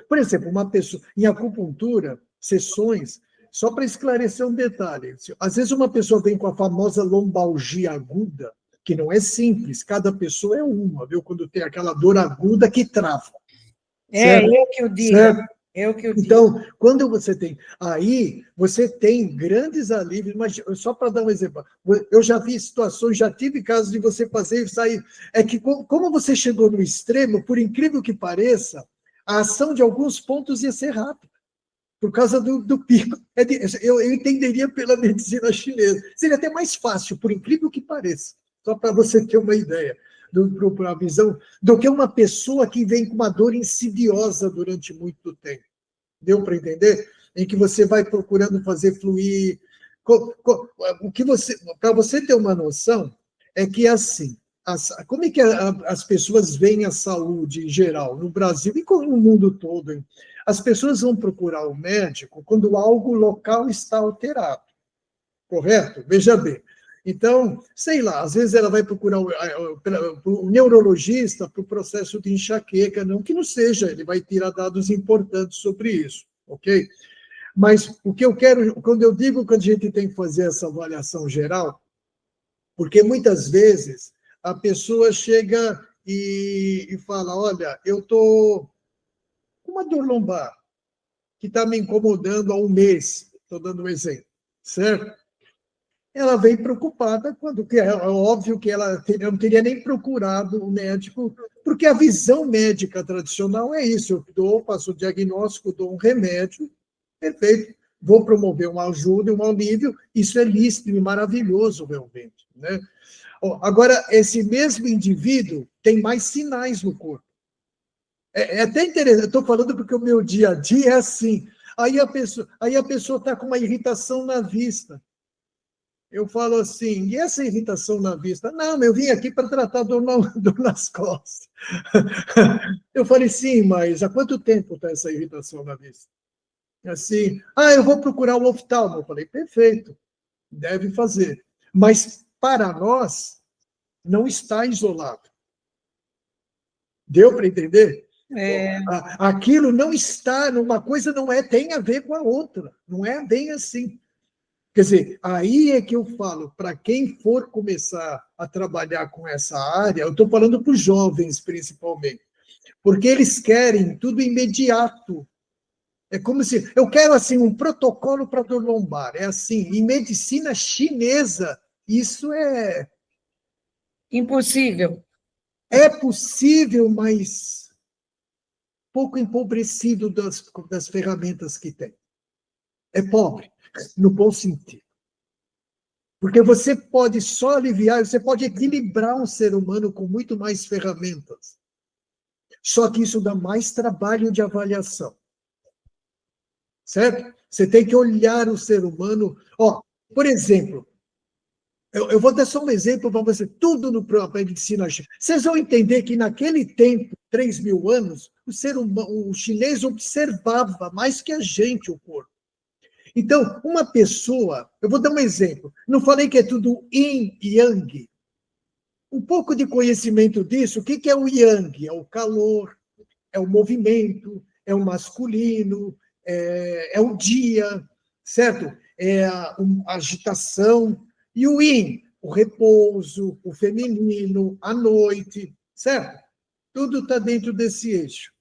Por exemplo, uma pessoa, em acupuntura, sessões, só para esclarecer um detalhe, às vezes uma pessoa vem com a famosa lombalgia aguda, que não é simples, cada pessoa é uma, viu? Quando tem aquela dor aguda que trava. Certo? Eu que o digo. Certo? Eu que o digo. Então, quando você tem... Aí, você tem grandes alívios, mas só para dar um exemplo, eu já vi situações, já tive casos de você fazer e sair. É que, como você chegou no extremo, por incrível que pareça, a ação de alguns pontos ia ser rápida, por causa do pico. Eu entenderia pela medicina chinesa. Seria até mais fácil, por incrível que pareça, só para você ter uma ideia. Para a visão, do que uma pessoa que vem com uma dor insidiosa durante muito tempo. Deu para entender? Em que você vai procurando fazer fluir. Para você ter uma noção, é que assim, como é que as pessoas veem a saúde em geral, no Brasil e no mundo todo? Hein? As pessoas vão procurar o médico quando algo local está alterado. Correto? Veja bem. Então, sei lá, às vezes ela vai procurar o neurologista para o processo de enxaqueca, não que não seja, ele vai tirar dados importantes sobre isso, ok? Mas o que eu quero, quando eu digo que a gente tem que fazer essa avaliação geral, porque muitas vezes a pessoa chega e fala, olha, eu estou com uma dor lombar que está me incomodando há um mês, estou dando um exemplo, certo? Ela vem preocupada, que é óbvio que ela não teria nem procurado o médico, porque a visão médica tradicional é isso, eu faço o diagnóstico, dou um remédio, perfeito, vou promover uma ajuda, um alívio, isso é lícito e maravilhoso, realmente. Né? Agora, esse mesmo indivíduo tem mais sinais no corpo. É até interessante, estou falando porque o meu dia a dia é assim, aí a pessoa está com uma irritação na vista. Eu falo assim, e essa irritação na vista? Não, eu vim aqui para tratar dor nas costas. Eu falei, sim, mas há quanto tempo está essa irritação na vista? Assim, eu vou procurar um oftalmo. Eu falei, perfeito, deve fazer. Mas, para nós, não está isolado. Deu para entender? Aquilo não está, uma coisa não tem a ver com a outra. Não é bem assim. Quer dizer, aí é que eu falo, para quem for começar a trabalhar com essa área, eu estou falando para os jovens, principalmente, porque eles querem tudo imediato. É como se, eu quero, assim, um protocolo para dor lombar. É assim, em medicina chinesa, isso é... Impossível. É possível, mas pouco empobrecido das ferramentas que tem. É pobre, no bom sentido. Porque você pode só aliviar, você pode equilibrar um ser humano com muito mais ferramentas. Só que isso dá mais trabalho de avaliação. Certo? Você tem que olhar o ser humano. Por exemplo, Eu vou dar só um exemplo para você, tudo no próprio medicina chinesa. Vocês vão entender que naquele tempo, 3.000 anos, o chinês observava mais que a gente o corpo. Então, uma pessoa, eu vou dar um exemplo, não falei que é tudo yin e yang. Um pouco de conhecimento disso, o que é o yang? É o calor, é o movimento, é o masculino, é o dia, certo? É a agitação. E o yin, o repouso, o feminino, a noite, certo? Tudo está dentro desse eixo.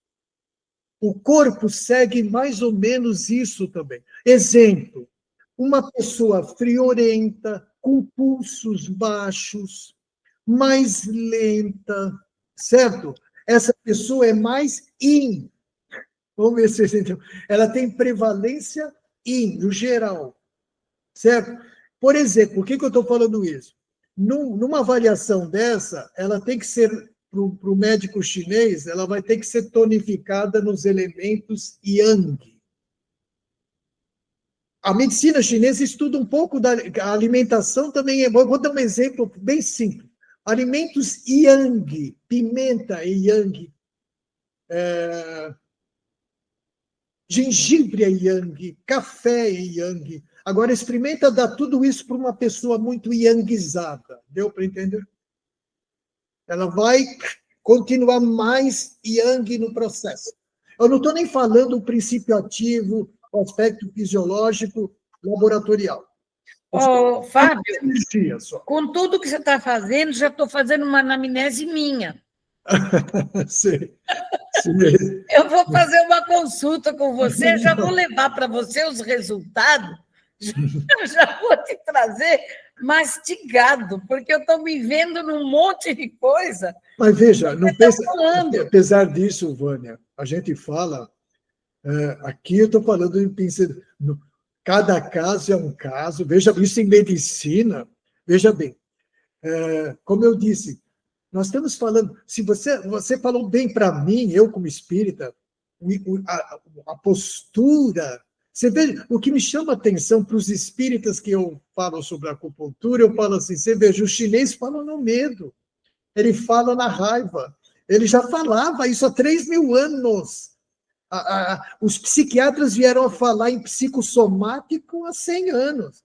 O corpo segue mais ou menos isso também. Exemplo, uma pessoa friorenta, com pulsos baixos, mais lenta, certo? Essa pessoa é mais yin. Vamos ver se vocês entendem. Ela tem prevalência yin, no geral, certo? Por exemplo, por que eu estou falando isso? Numa avaliação dessa, ela tem que ser, para o médico chinês, ela vai ter que ser tonificada nos elementos yang. A medicina chinesa estuda um pouco da alimentação também. Vou dar um exemplo bem simples. Alimentos yang, pimenta é yang, gengibre é yang, café é yang. Agora, experimenta dar tudo isso para uma pessoa muito yangizada. Deu para entender? Ela vai continuar mais yang no processo. Eu não estou nem falando o princípio ativo, o aspecto fisiológico, laboratorial. Ô, Fábio, energia só. Com tudo que você está fazendo, já estou fazendo uma anamnese minha. Sim. Eu vou fazer uma consulta com você, já vou levar para você os resultados, já vou te trazer mastigado, porque eu estou me vendo num monte de coisa. Mas veja, não pensa, falando. Apesar disso, Vânia, a gente fala, aqui eu estou falando em cada caso é um caso, veja, isso em medicina, veja bem, como eu disse, nós estamos falando, se você falou bem para mim, eu como espírita, a postura, você vê, o que me chama a atenção para os espíritas que eu falo sobre a acupuntura, eu falo assim, você veja, o chinês fala no medo, ele fala na raiva, ele já falava isso há 3.000 anos. Os psiquiatras vieram a falar em psicossomático há 100 anos,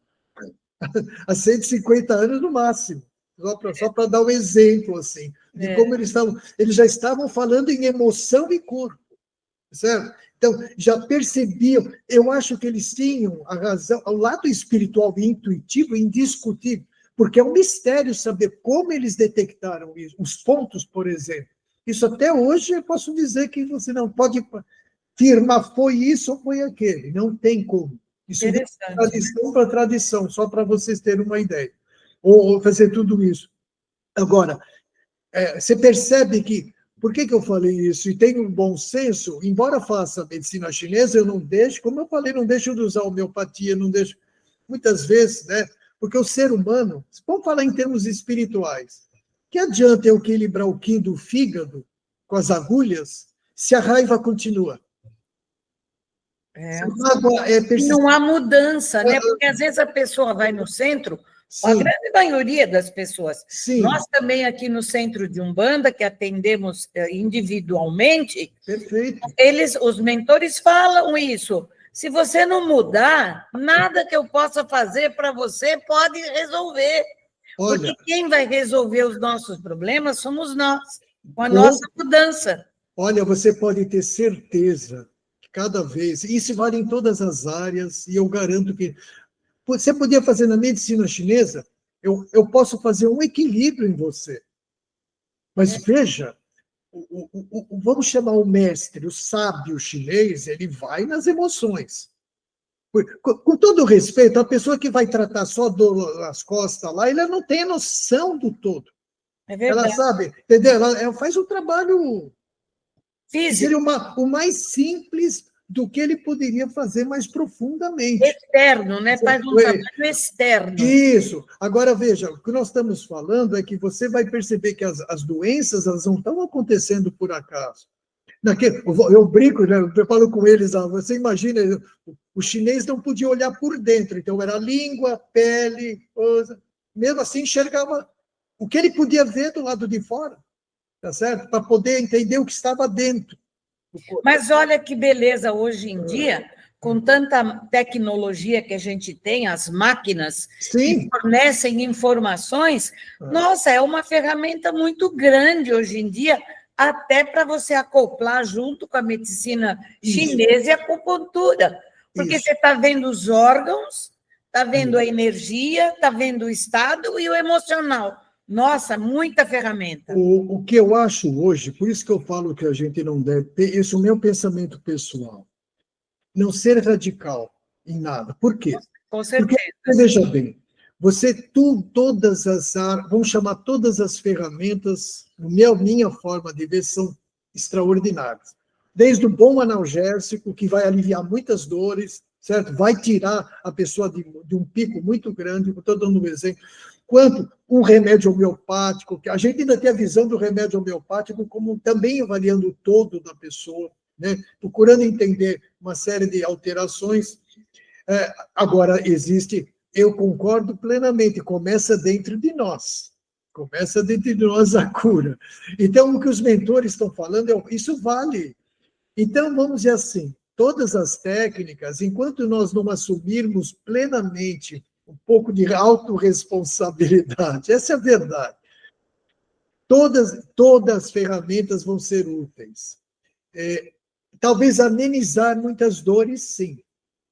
há 150 anos no máximo. Só para dar um exemplo, assim, de como eles já estavam falando em emoção e corpo, certo? Então, já percebiam, eu acho que eles tinham a razão, o lado espiritual e intuitivo indiscutível, porque é um mistério saber como eles detectaram isso, os pontos, por exemplo. Isso até hoje eu posso dizer que você não pode afirmar foi isso ou foi aquele, não tem como. Isso é tradição para tradição, só para vocês terem uma ideia. Ou fazer tudo isso. Agora, você percebe que, por que eu falei isso? E tenho um bom senso, embora faça medicina chinesa, eu não deixo, como eu falei, não deixo de usar homeopatia, não deixo, muitas vezes, né? Porque o ser humano, vamos falar em termos espirituais, que adianta eu equilibrar o qi do fígado com as agulhas, se a raiva continua? Não há mudança, né? Porque às vezes a pessoa vai no centro, a grande maioria das pessoas. Sim. Nós também aqui no centro de Umbanda, que atendemos individualmente, perfeito. Os mentores falam isso. Se você não mudar, nada que eu possa fazer para você pode resolver. Olha, porque quem vai resolver os nossos problemas somos nós, com a nossa mudança. Olha, você pode ter certeza que cada vez, isso vale em todas as áreas, e eu garanto que você podia fazer na medicina chinesa, eu posso fazer um equilíbrio em você. Mas veja, vamos chamar o mestre, o sábio chinês, ele vai nas emoções. Com todo respeito, a pessoa que vai tratar só dor nas costas lá, ela não tem noção do todo. É verdade. Ela sabe, entendeu? Ela faz um trabalho físico. O mais simples do que ele poderia fazer mais profundamente. Externo, né? Faz um trabalho externo. Isso. Agora, veja, o que nós estamos falando é que você vai perceber que as doenças elas não estão acontecendo por acaso. Eu brinco, né? Eu falo com eles, você imagina, o chinês não podia olhar por dentro, então era língua, pele, coisa. mesmo assim enxergava o que ele podia ver do lado de fora, tá certo? Para poder entender o que estava dentro do corpo. Mas olha que beleza hoje em dia, com tanta tecnologia que a gente tem, as máquinas Sim. que fornecem informações, nossa, é uma ferramenta muito grande hoje em dia, até para você acoplar junto com a medicina chinesa e a acupuntura. Porque você está vendo os órgãos, está vendo a energia, está vendo o estado e o emocional. Nossa, muita ferramenta. O que eu acho hoje, por isso que eu falo que a gente não deve ter, isso é o meu pensamento pessoal, não ser radical em nada. Por quê? Com certeza. Porque, veja bem, todas as vamos chamar todas as ferramentas, minha forma de ver, são extraordinárias. Desde o bom analgésico, que vai aliviar muitas dores, certo? Vai tirar a pessoa de um pico muito grande, estou dando um exemplo, quanto um remédio homeopático, que a gente ainda tem a visão do remédio homeopático como também avaliando o todo da pessoa, né? Procurando entender uma série de alterações. Agora, eu concordo plenamente, começa dentro de nós. Começa dentro de nós a cura. Então, o que os mentores estão falando, isso vale. Então, vamos dizer assim, todas as técnicas, enquanto nós não assumirmos plenamente um pouco de autorresponsabilidade, essa é a verdade, todas as ferramentas vão ser úteis. Talvez amenizar muitas dores, sim,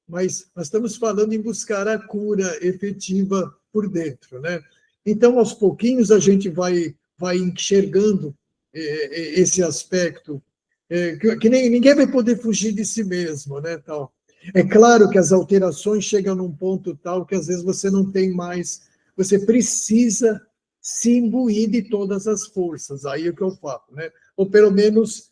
mas nós estamos falando em buscar a cura efetiva por dentro, né? Então, aos pouquinhos, a gente vai enxergando esse aspecto, que ninguém vai poder fugir de si mesmo, né? Tal. É claro que as alterações chegam num ponto tal que, às vezes, você não tem mais, você precisa se imbuir de todas as forças, aí é o que eu falo, né? Ou, pelo menos,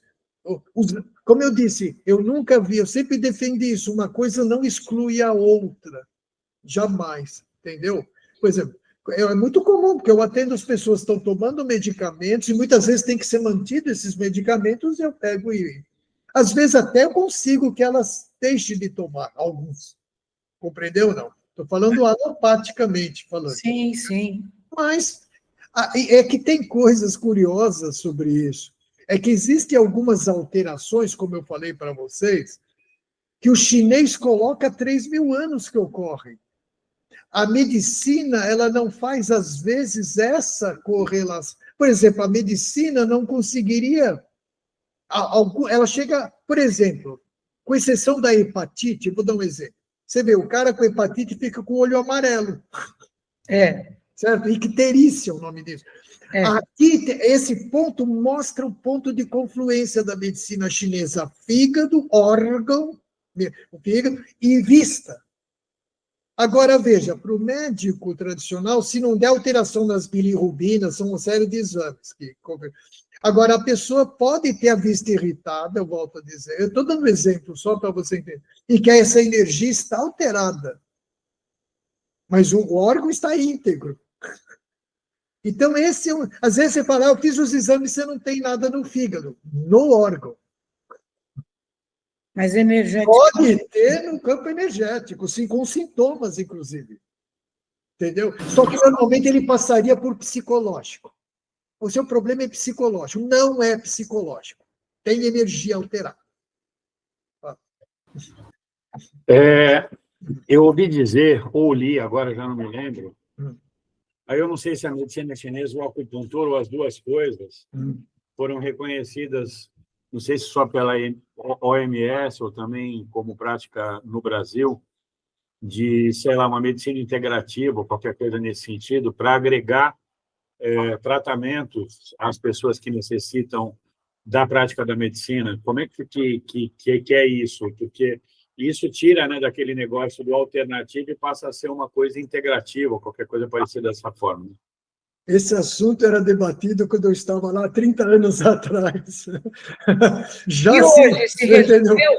como eu disse, eu sempre defendi isso, uma coisa não exclui a outra, jamais, entendeu? Por exemplo, é muito comum, porque eu atendo as pessoas que estão tomando medicamentos, e muitas vezes tem que ser mantido esses medicamentos, eu pego e... Às vezes até eu consigo que elas deixem de tomar, alguns. Compreendeu ou não? Estou falando alopaticamente, falando. Sim, sim. Mas é que tem coisas curiosas sobre isso. É que existem algumas alterações, como eu falei para vocês, que o chinês coloca há 3.000 anos que ocorrem. A medicina, ela não faz, às vezes, essa correlação. Por exemplo, a medicina não conseguiria... Ela chega, por exemplo, com exceção da hepatite, vou dar um exemplo. Você vê, o cara com hepatite fica com o olho amarelo. Certo? Icterícia é o nome disso. Aqui, esse ponto mostra o ponto de confluência da medicina chinesa: fígado, órgão, o fígado, e vista. Agora, veja, para o médico tradicional, se não der alteração nas bilirrubinas, são uma série de exames. Agora, a pessoa pode ter a vista irritada, eu volto a dizer, eu estou dando um exemplo só para você entender, e que essa energia está alterada, mas o órgão está íntegro. Então, às vezes você fala, eu fiz os exames e você não tem nada no fígado, no órgão. Mas energético... Pode ter no campo energético, sim, com sintomas, inclusive. Entendeu? Só que, normalmente, ele passaria por psicológico. O seu problema é psicológico. Não é psicológico. Tem energia alterada. Eu ouvi dizer, ou li, agora já não me lembro, aí eu não sei se a medicina chinesa ou a acupuntura ou as duas coisas foram reconhecidas, não sei se só pela OMS ou também como prática no Brasil, de, sei lá, uma medicina integrativa ou qualquer coisa nesse sentido, para agregar tratamentos às pessoas que necessitam da prática da medicina. Como é que é isso? Porque isso tira, né, daquele negócio do alternativo e passa a ser uma coisa integrativa, qualquer coisa parecida dessa forma. Esse assunto era debatido quando eu estava lá 30 anos atrás. Já e hoje se resolveu?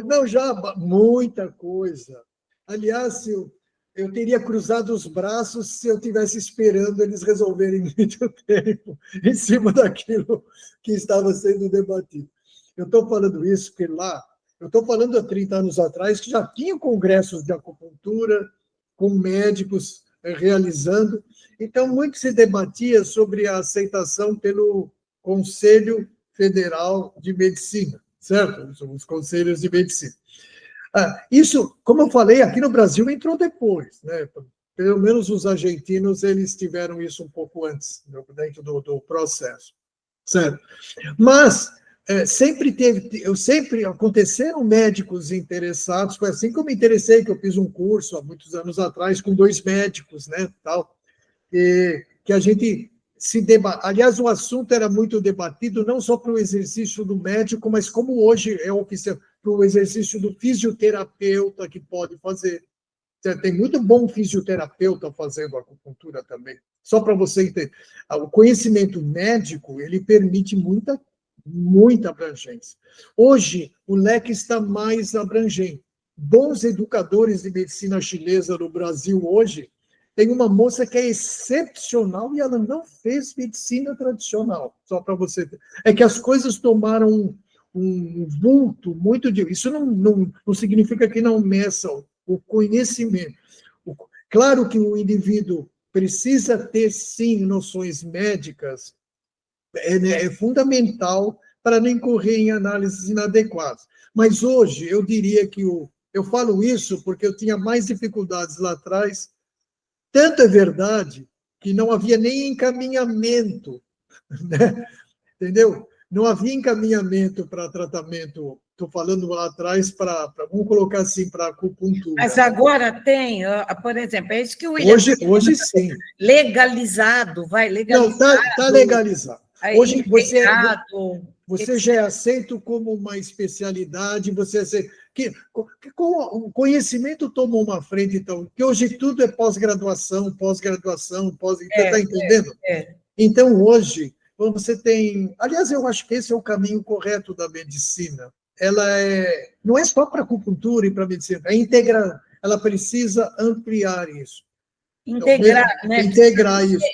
Não, já muita coisa. Aliás, eu teria cruzado os braços se eu estivesse esperando eles resolverem muito tempo em cima daquilo que estava sendo debatido. Eu estou falando isso porque lá, eu estou falando há 30 anos atrás, que já tinha congressos de acupuntura com médicos realizando. Então, muito se debatia sobre a aceitação pelo Conselho Federal de Medicina, certo? Os conselhos de medicina. Isso, como eu falei, aqui no Brasil entrou depois, né? Pelo menos os argentinos, eles tiveram isso um pouco antes, dentro do processo, certo? Mas sempre aconteceram médicos interessados, foi assim que eu me interessei, que eu fiz um curso há muitos anos atrás com 2 médicos, né, tal, que a gente aliás, o assunto era muito debatido, não só para o exercício do médico, mas como hoje é oficial, para o exercício do fisioterapeuta que pode fazer. Tem muito bom fisioterapeuta fazendo acupuntura também. Só para você entender. O conhecimento médico, ele permite muita abrangência. Hoje, o leque está mais abrangente. Bons educadores de medicina chinesa no Brasil hoje, tem uma moça que é excepcional e ela não fez medicina tradicional, só para você ver. É que as coisas tomaram um vulto muito de... Isso não significa que não meçam o conhecimento. Claro que o indivíduo precisa ter, sim, noções médicas, é fundamental para não incorrer em análises inadequadas. Mas hoje, eu diria que eu falo isso porque eu tinha mais dificuldades lá atrás. Tanto é verdade que não havia nem encaminhamento, né? Entendeu? Não havia encaminhamento para tratamento, estou falando lá atrás, vamos colocar assim, para acupuntura. Mas agora tem, por exemplo, é isso que o William... Hoje sim. Legalizado, vai, legalizado. Não, está legalizado. Hoje você já é aceito como uma especialidade, você é aceito, o conhecimento tomou uma frente, então, que hoje tudo é pós-graduação, você está entendendo? Então, hoje, você tem... Aliás, eu acho que esse é o caminho correto da medicina. Ela não é só para acupuntura e para medicina, ela precisa ampliar isso. Integrar, né? Integrar isso.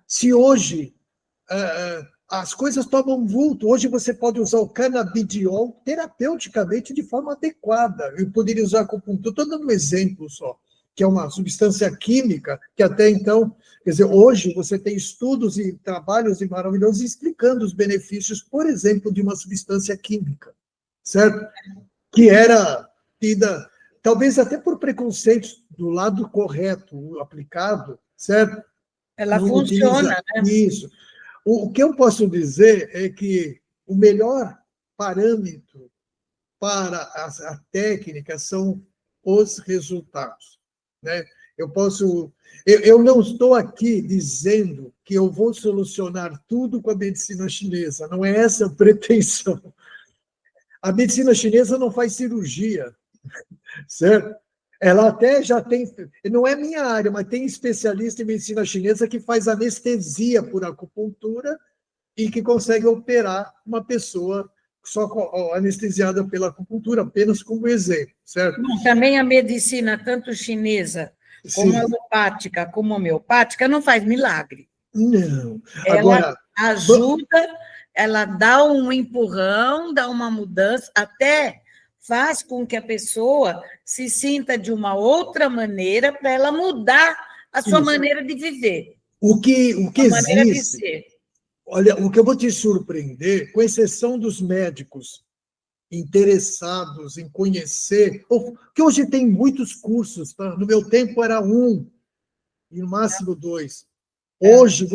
Se hoje as coisas tomam vulto, hoje você pode usar o canabidiol terapeuticamente de forma adequada. Eu poderia usar acupuntura, estou dando um exemplo só, que é uma substância química que até então, quer dizer, hoje você tem estudos e trabalhos maravilhosos explicando os benefícios, por exemplo, de uma substância química, certo? Que era tida, talvez até por preconceitos do lado correto, aplicado, certo? Ela funciona, né? Isso. O que eu posso dizer é que o melhor parâmetro para a técnica são os resultados, né? Eu não estou aqui dizendo que eu vou solucionar tudo com a medicina chinesa, não é essa a pretensão. A medicina chinesa não faz cirurgia, certo? Ela até já tem, não é minha área, mas tem especialista em medicina chinesa que faz anestesia por acupuntura e que consegue operar uma pessoa só anestesiada pela acupuntura, apenas como exemplo, certo? Bom, também a medicina, tanto chinesa como alopática, como homeopática, não faz milagre. Não. Ela ajuda, ela dá um empurrão, dá uma mudança, até faz com que a pessoa se sinta de uma outra maneira para ela mudar a sua maneira de viver. O que maneira de existe... ser. Olha, o que eu vou te surpreender, com exceção dos médicos interessados em conhecer, que hoje tem muitos cursos, tá? No meu tempo era 1, e no máximo 2. Hoje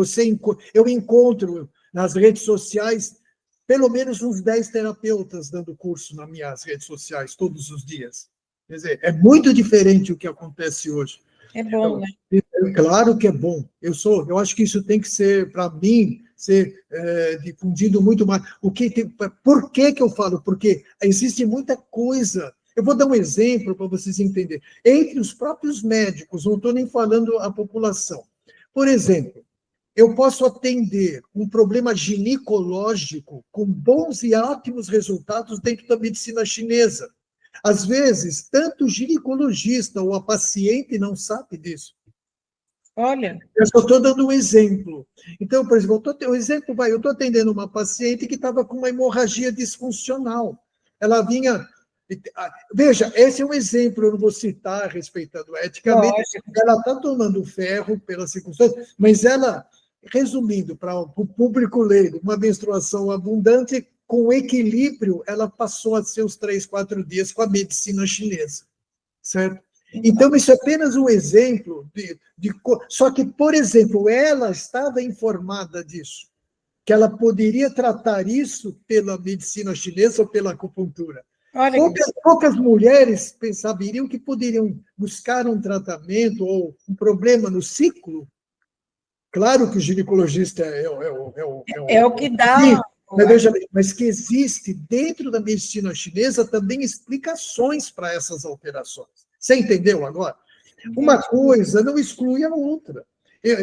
eu encontro nas redes sociais pelo menos uns 10 terapeutas dando curso nas minhas redes sociais todos os dias. Quer dizer, é muito diferente o que acontece hoje. É bom, né? Claro que é bom. Eu acho que isso tem que ser, para mim, ser difundido muito mais. Por que eu falo? Porque existe muita coisa. Eu vou dar um exemplo para vocês entenderem. Entre os próprios médicos, não estou nem falando a população. Por exemplo, eu posso atender um problema ginecológico com bons e ótimos resultados dentro da medicina chinesa. Às vezes, tanto o ginecologista ou a paciente não sabe disso. Olha. Eu só estou dando um exemplo. Então, por exemplo, eu estou atendendo uma paciente que estava com uma hemorragia disfuncional. Ela vinha Veja, esse é um exemplo, eu não vou citar, respeitando eticamente, ela está tomando ferro pelas circunstâncias, mas ela, resumindo, para o público leigo, uma menstruação abundante, com equilíbrio, ela passou a ser os 3, 4 dias com a medicina chinesa, certo? Então, isso é apenas um exemplo só que, por exemplo, ela estava informada disso, que ela poderia tratar isso pela medicina chinesa ou pela acupuntura. Poucas mulheres saberiam que poderiam buscar um tratamento ou um problema no ciclo. Claro que o ginecologista é o que dá. Mas, veja bem, mas que existe dentro da medicina chinesa também explicações para essas alterações. Você entendeu agora? Uma coisa não exclui a outra.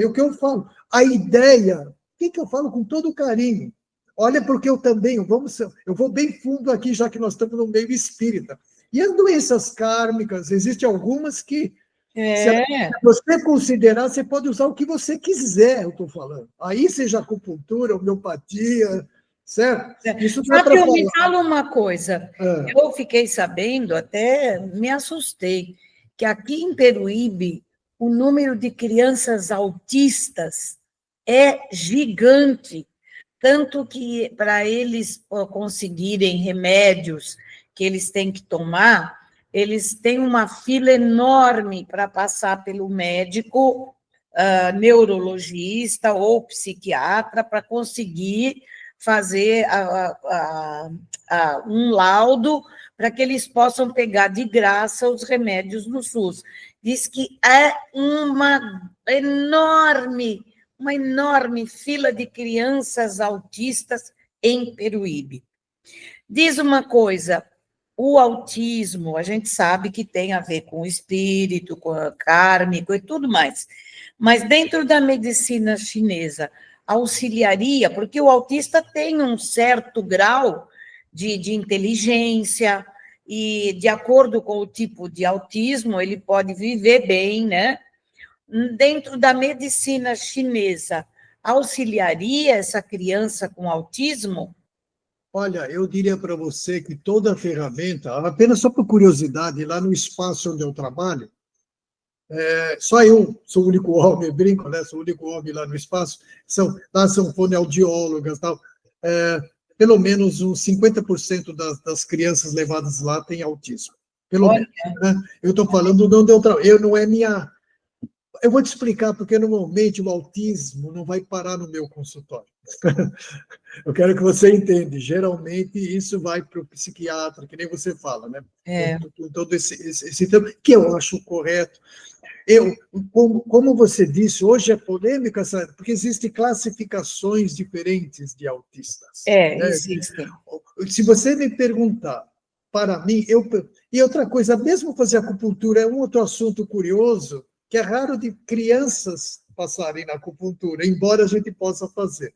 O que eu falo, a ideia, o que eu falo com todo carinho? Olha, porque eu também, eu vou bem fundo aqui, já que nós estamos no meio espírita. E as doenças kármicas, existem algumas que, se você considerar, você pode usar o que você quiser, eu estou falando. Aí seja acupuntura, homeopatia, certo? Isso só que eu me falo uma coisa, eu fiquei sabendo, até me assustei, que aqui em Peruíbe, o número de crianças autistas é gigante, tanto que para eles conseguirem remédios que eles têm que tomar, eles têm uma fila enorme para passar pelo médico, neurologista ou psiquiatra, para conseguir fazer um laudo para que eles possam pegar de graça os remédios no SUS. Diz que é uma enorme fila de crianças autistas em Peruíbe. Diz uma coisa, o autismo, a gente sabe que tem a ver com o espírito, com o kármico e tudo mais, mas dentro da medicina chinesa, auxiliaria, porque o autista tem um certo grau de inteligência e, de acordo com o tipo de autismo, ele pode viver bem, né? Dentro da medicina chinesa, auxiliaria essa criança com autismo? Olha, eu diria para você que toda a apenas só por curiosidade, lá no espaço onde eu trabalho, só eu sou o único homem, brinco, né? Sou o único homem lá no espaço. Lá são fonoaudiólogas, tal. Pelo menos uns 50% das crianças levadas lá têm autismo. Pelo menos. Né? Eu estou falando de onde não é minha. Eu vou te explicar, porque normalmente o autismo não vai parar no meu consultório. Eu quero que você entenda. Geralmente isso vai para o psiquiatra, que nem você fala, né? Todo esse tempo, que eu acho correto. Como você disse, hoje é polêmica, porque existem classificações diferentes de autistas. Né? Existem. Se você me perguntar, para mim, e outra coisa, mesmo fazer acupuntura é um outro assunto curioso, que é raro de crianças passarem na acupuntura, embora a gente possa fazer.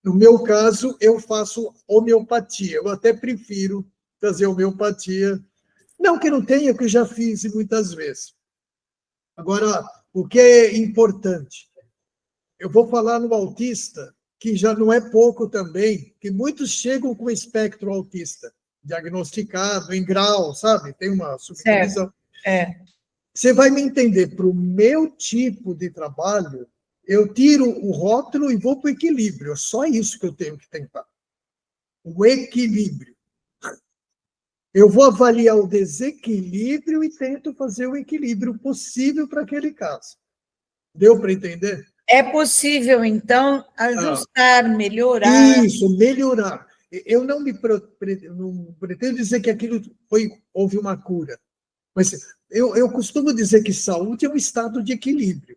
No meu caso, eu faço homeopatia, eu até prefiro fazer homeopatia, não que não tenha, que eu já fiz muitas vezes. Agora, o que é importante? Eu vou falar no autista, que já não é pouco também, que muitos chegam com espectro autista, diagnosticado em grau, sabe? Tem uma subdivisão. Você vai me entender, para o meu tipo de trabalho, eu tiro o rótulo e vou para o equilíbrio. É só isso que eu tenho que tentar. O equilíbrio. Eu vou avaliar o desequilíbrio e tento fazer o equilíbrio possível para aquele caso. Deu para entender? É possível, então, ajustar, melhorar. Isso, melhorar. Eu não pretendo dizer que houve uma cura, mas eu costumo dizer que saúde é um estado de equilíbrio.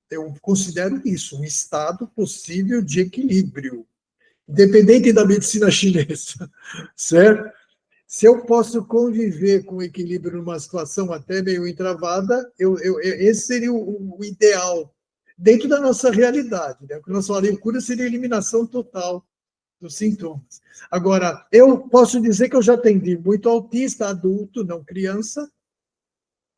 Eu considero isso, um estado possível de equilíbrio, independente da medicina chinesa, certo? Se eu posso conviver com equilíbrio numa situação até meio entravada, esse seria o ideal, dentro da nossa realidade. Né? O que nós falamos, cura seria a eliminação total dos sintomas. Agora, eu posso dizer que eu já atendi muito autista, adulto, não criança,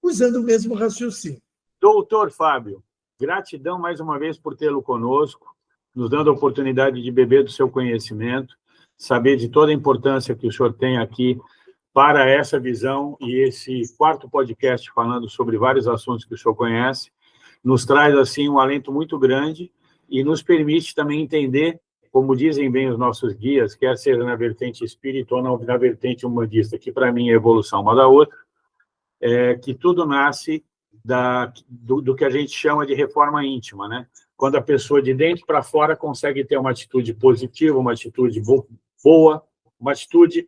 usando o mesmo raciocínio. Doutor Fábio, gratidão mais uma vez por tê-lo conosco, nos dando a oportunidade de beber do seu conhecimento, saber de toda a importância que o senhor tem aqui para essa visão, e esse quarto podcast falando sobre vários assuntos que o senhor conhece, nos traz, assim, um alento muito grande e nos permite também entender, como dizem bem os nossos guias, quer seja na vertente espírita ou na vertente humanista, que para mim é evolução uma da outra, que tudo nasce do que a gente chama de reforma íntima, né? Quando a pessoa de dentro para fora consegue ter uma atitude positiva, uma atitude boa, uma atitude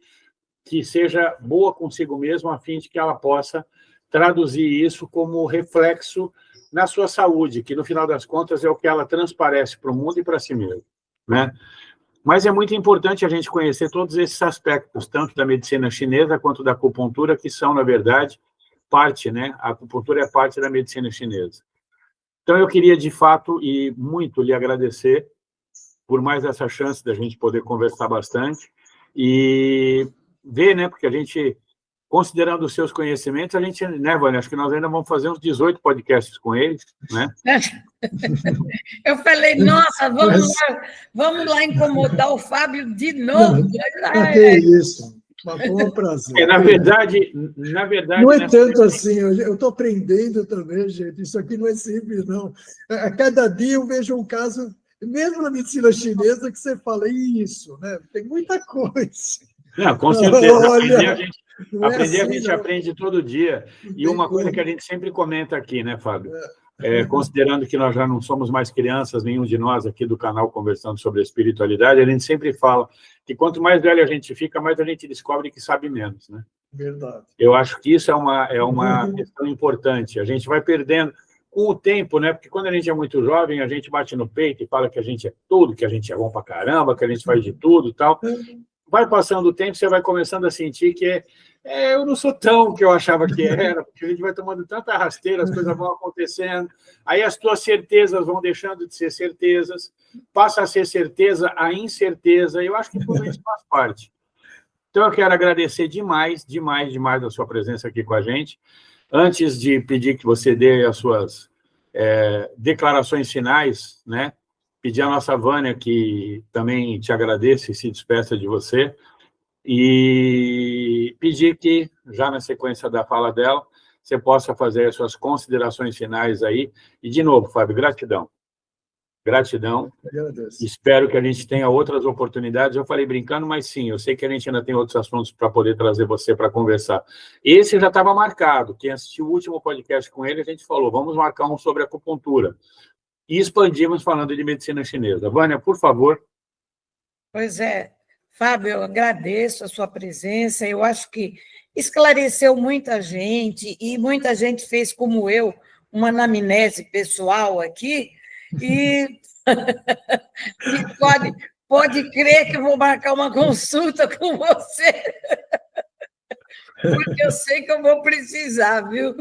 que seja boa consigo mesma, a fim de que ela possa traduzir isso como reflexo na sua saúde, que, no final das contas, é o que ela transparece para o mundo e para si mesma, né? Mas é muito importante a gente conhecer todos esses aspectos, tanto da medicina chinesa quanto da acupuntura, que são, na verdade, parte, né? A acupuntura é parte da medicina chinesa. Então, eu queria, de fato, e muito lhe agradecer por mais essa chance da gente poder conversar bastante e ver, né? Porque a gente, considerando os seus conhecimentos, a gente, né, Vânia, acho que nós ainda vamos fazer uns 18 podcasts com eles, né? Eu falei, nossa, vamos lá incomodar o Fábio de novo. Que isso, foi um prazer. Na verdade... Não é tanto assim, eu estou aprendendo também, gente, isso aqui não é simples, não. A cada dia eu vejo um caso, mesmo na medicina chinesa, que você fala, isso, né? Tem muita coisa. Não, com certeza. Olha, aprender a gente aprende todo dia. E uma coisa que a gente sempre comenta aqui, né, Fábio? Considerando que nós já não somos mais crianças, nenhum de nós aqui do canal conversando sobre a espiritualidade, a gente sempre fala que quanto mais velho a gente fica, mais a gente descobre que sabe menos, né? Verdade. Eu acho que isso é uma questão importante. A gente vai perdendo com o tempo, né? Porque quando a gente é muito jovem, a gente bate no peito e fala que a gente é tudo, que a gente é bom pra caramba, que a gente faz de tudo e tal. Vai passando o tempo, você vai começando a sentir que eu não sou tão que eu achava que era, porque a gente vai tomando tanta rasteira, as coisas vão acontecendo, aí as tuas certezas vão deixando de ser certezas, passa a ser certeza a incerteza, e eu acho que tudo isso faz parte. Então, eu quero agradecer demais, demais, demais a sua presença aqui com a gente. Antes de pedir que você dê as suas declarações finais, né? Pedir à nossa Vânia que também te agradeça e se despeça de você, e pedir que, já na sequência da fala dela, você possa fazer as suas considerações finais aí. E, de novo, Fábio, gratidão. Gratidão. Espero que a gente tenha outras oportunidades. Eu falei brincando, mas sim, eu sei que a gente ainda tem outros assuntos para poder trazer você para conversar. Esse já estava marcado. Quem assistiu o último podcast com ele, a gente falou, vamos marcar um sobre acupuntura. E expandimos falando de medicina chinesa. Vânia, por favor. Pois é, Fábio, eu agradeço a sua presença. Eu acho que esclareceu muita gente, e muita gente fez, como eu, uma anamnese pessoal aqui, e pode crer que eu vou marcar uma consulta com você, porque eu sei que eu vou precisar, viu?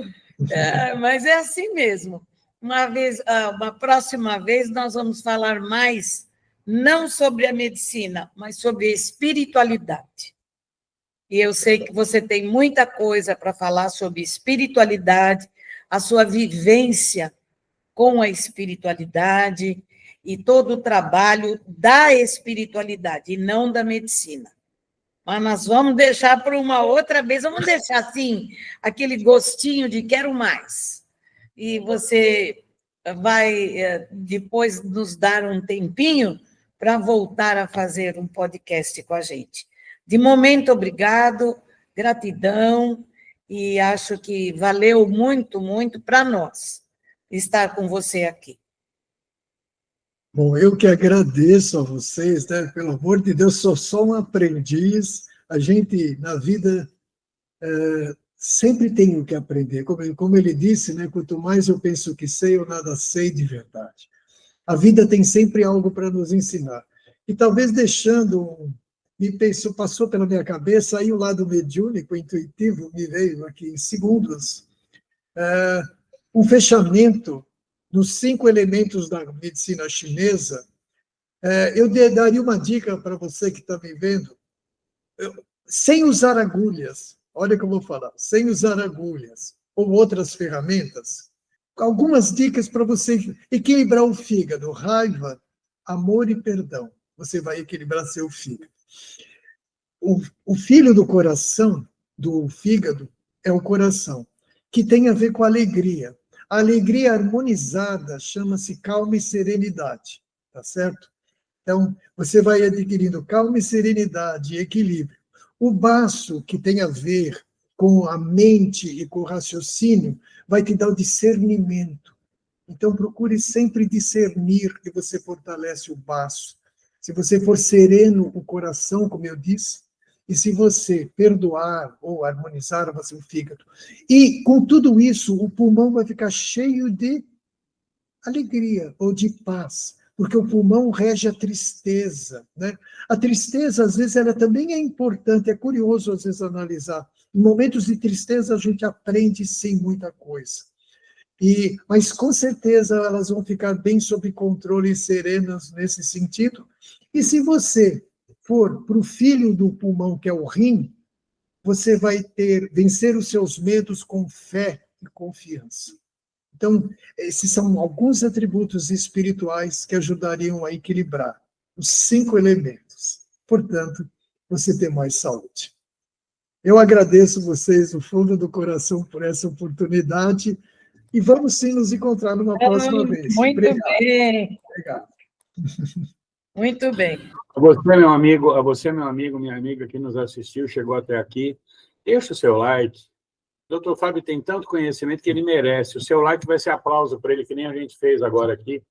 Mas é assim mesmo. Uma próxima vez, nós vamos falar mais, não sobre a medicina, mas sobre a espiritualidade. E eu sei que você tem muita coisa para falar sobre espiritualidade, a sua vivência com a espiritualidade e todo o trabalho da espiritualidade, e não da medicina. Mas nós vamos deixar para uma outra vez, vamos deixar, assim, aquele gostinho de quero mais. E você vai depois nos dar um tempinho para voltar a fazer um podcast com a gente. De momento, obrigado, gratidão, e acho que valeu muito, muito para nós estar com você aqui. Bom, eu que agradeço a vocês, né? Pelo amor de Deus, sou só um aprendiz. A gente, na vida, sempre tem o que aprender. Como ele disse, né? Quanto mais eu penso que sei, eu nada sei de verdade. A vida tem sempre algo para nos ensinar. E talvez passou pela minha cabeça, aí o lado mediúnico, intuitivo, me veio aqui em segundos, um fechamento nos 5 elementos da medicina chinesa. Eu daria uma dica para você que está me vendo, sem usar agulhas, olha o que eu vou falar, sem usar agulhas ou outras ferramentas, algumas dicas para você equilibrar o fígado, raiva, amor e perdão. Você vai equilibrar seu fígado. O filho do coração do fígado é o coração, que tem a ver com a alegria. A alegria harmonizada chama-se calma e serenidade, tá certo? Então, você vai adquirindo calma e serenidade e equilíbrio. O baço, que tem a ver com a mente e com o raciocínio, vai te dar o discernimento. Então, procure sempre discernir e você fortalece o baço. Se você for sereno o coração, como eu disse, e se você perdoar ou harmonizar o seu fígado. E, com tudo isso, o pulmão vai ficar cheio de alegria ou de paz, porque o pulmão rege a tristeza, né? A tristeza, às vezes, ela também é importante, é curioso, às vezes, analisar. Em momentos de tristeza, a gente aprende, sim, muita coisa. Mas, com certeza, elas vão ficar bem sob controle e serenas nesse sentido. E se você for para o filho do pulmão, que é o rim, você vai vencer os seus medos com fé e confiança. Então, esses são alguns atributos espirituais que ajudariam a equilibrar os 5 elementos. Portanto, você tem mais saúde. Eu agradeço vocês do fundo do coração por essa oportunidade e vamos sim nos encontrar numa próxima vez. Muito Obrigado. bem. Obrigado. Muito bem. A você, meu amigo, minha amiga que nos assistiu, chegou até aqui, deixa o seu like. O Dr. Fábio tem tanto conhecimento que ele merece. O seu like vai ser aplauso para ele, que nem a gente fez agora aqui,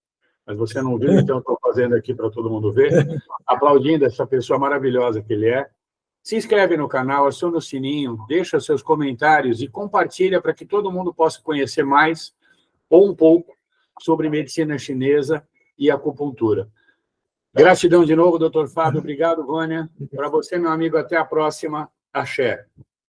mas você não viu, então eu estou fazendo aqui para todo mundo ver, aplaudindo essa pessoa maravilhosa que ele é. Se inscreve no canal, aciona o sininho, deixa seus comentários e compartilha para que todo mundo possa conhecer mais ou um pouco sobre medicina chinesa e acupuntura. Gratidão de novo, Dr. Fábio. Obrigado, Vânia. Para você, meu amigo, até a próxima. Axé.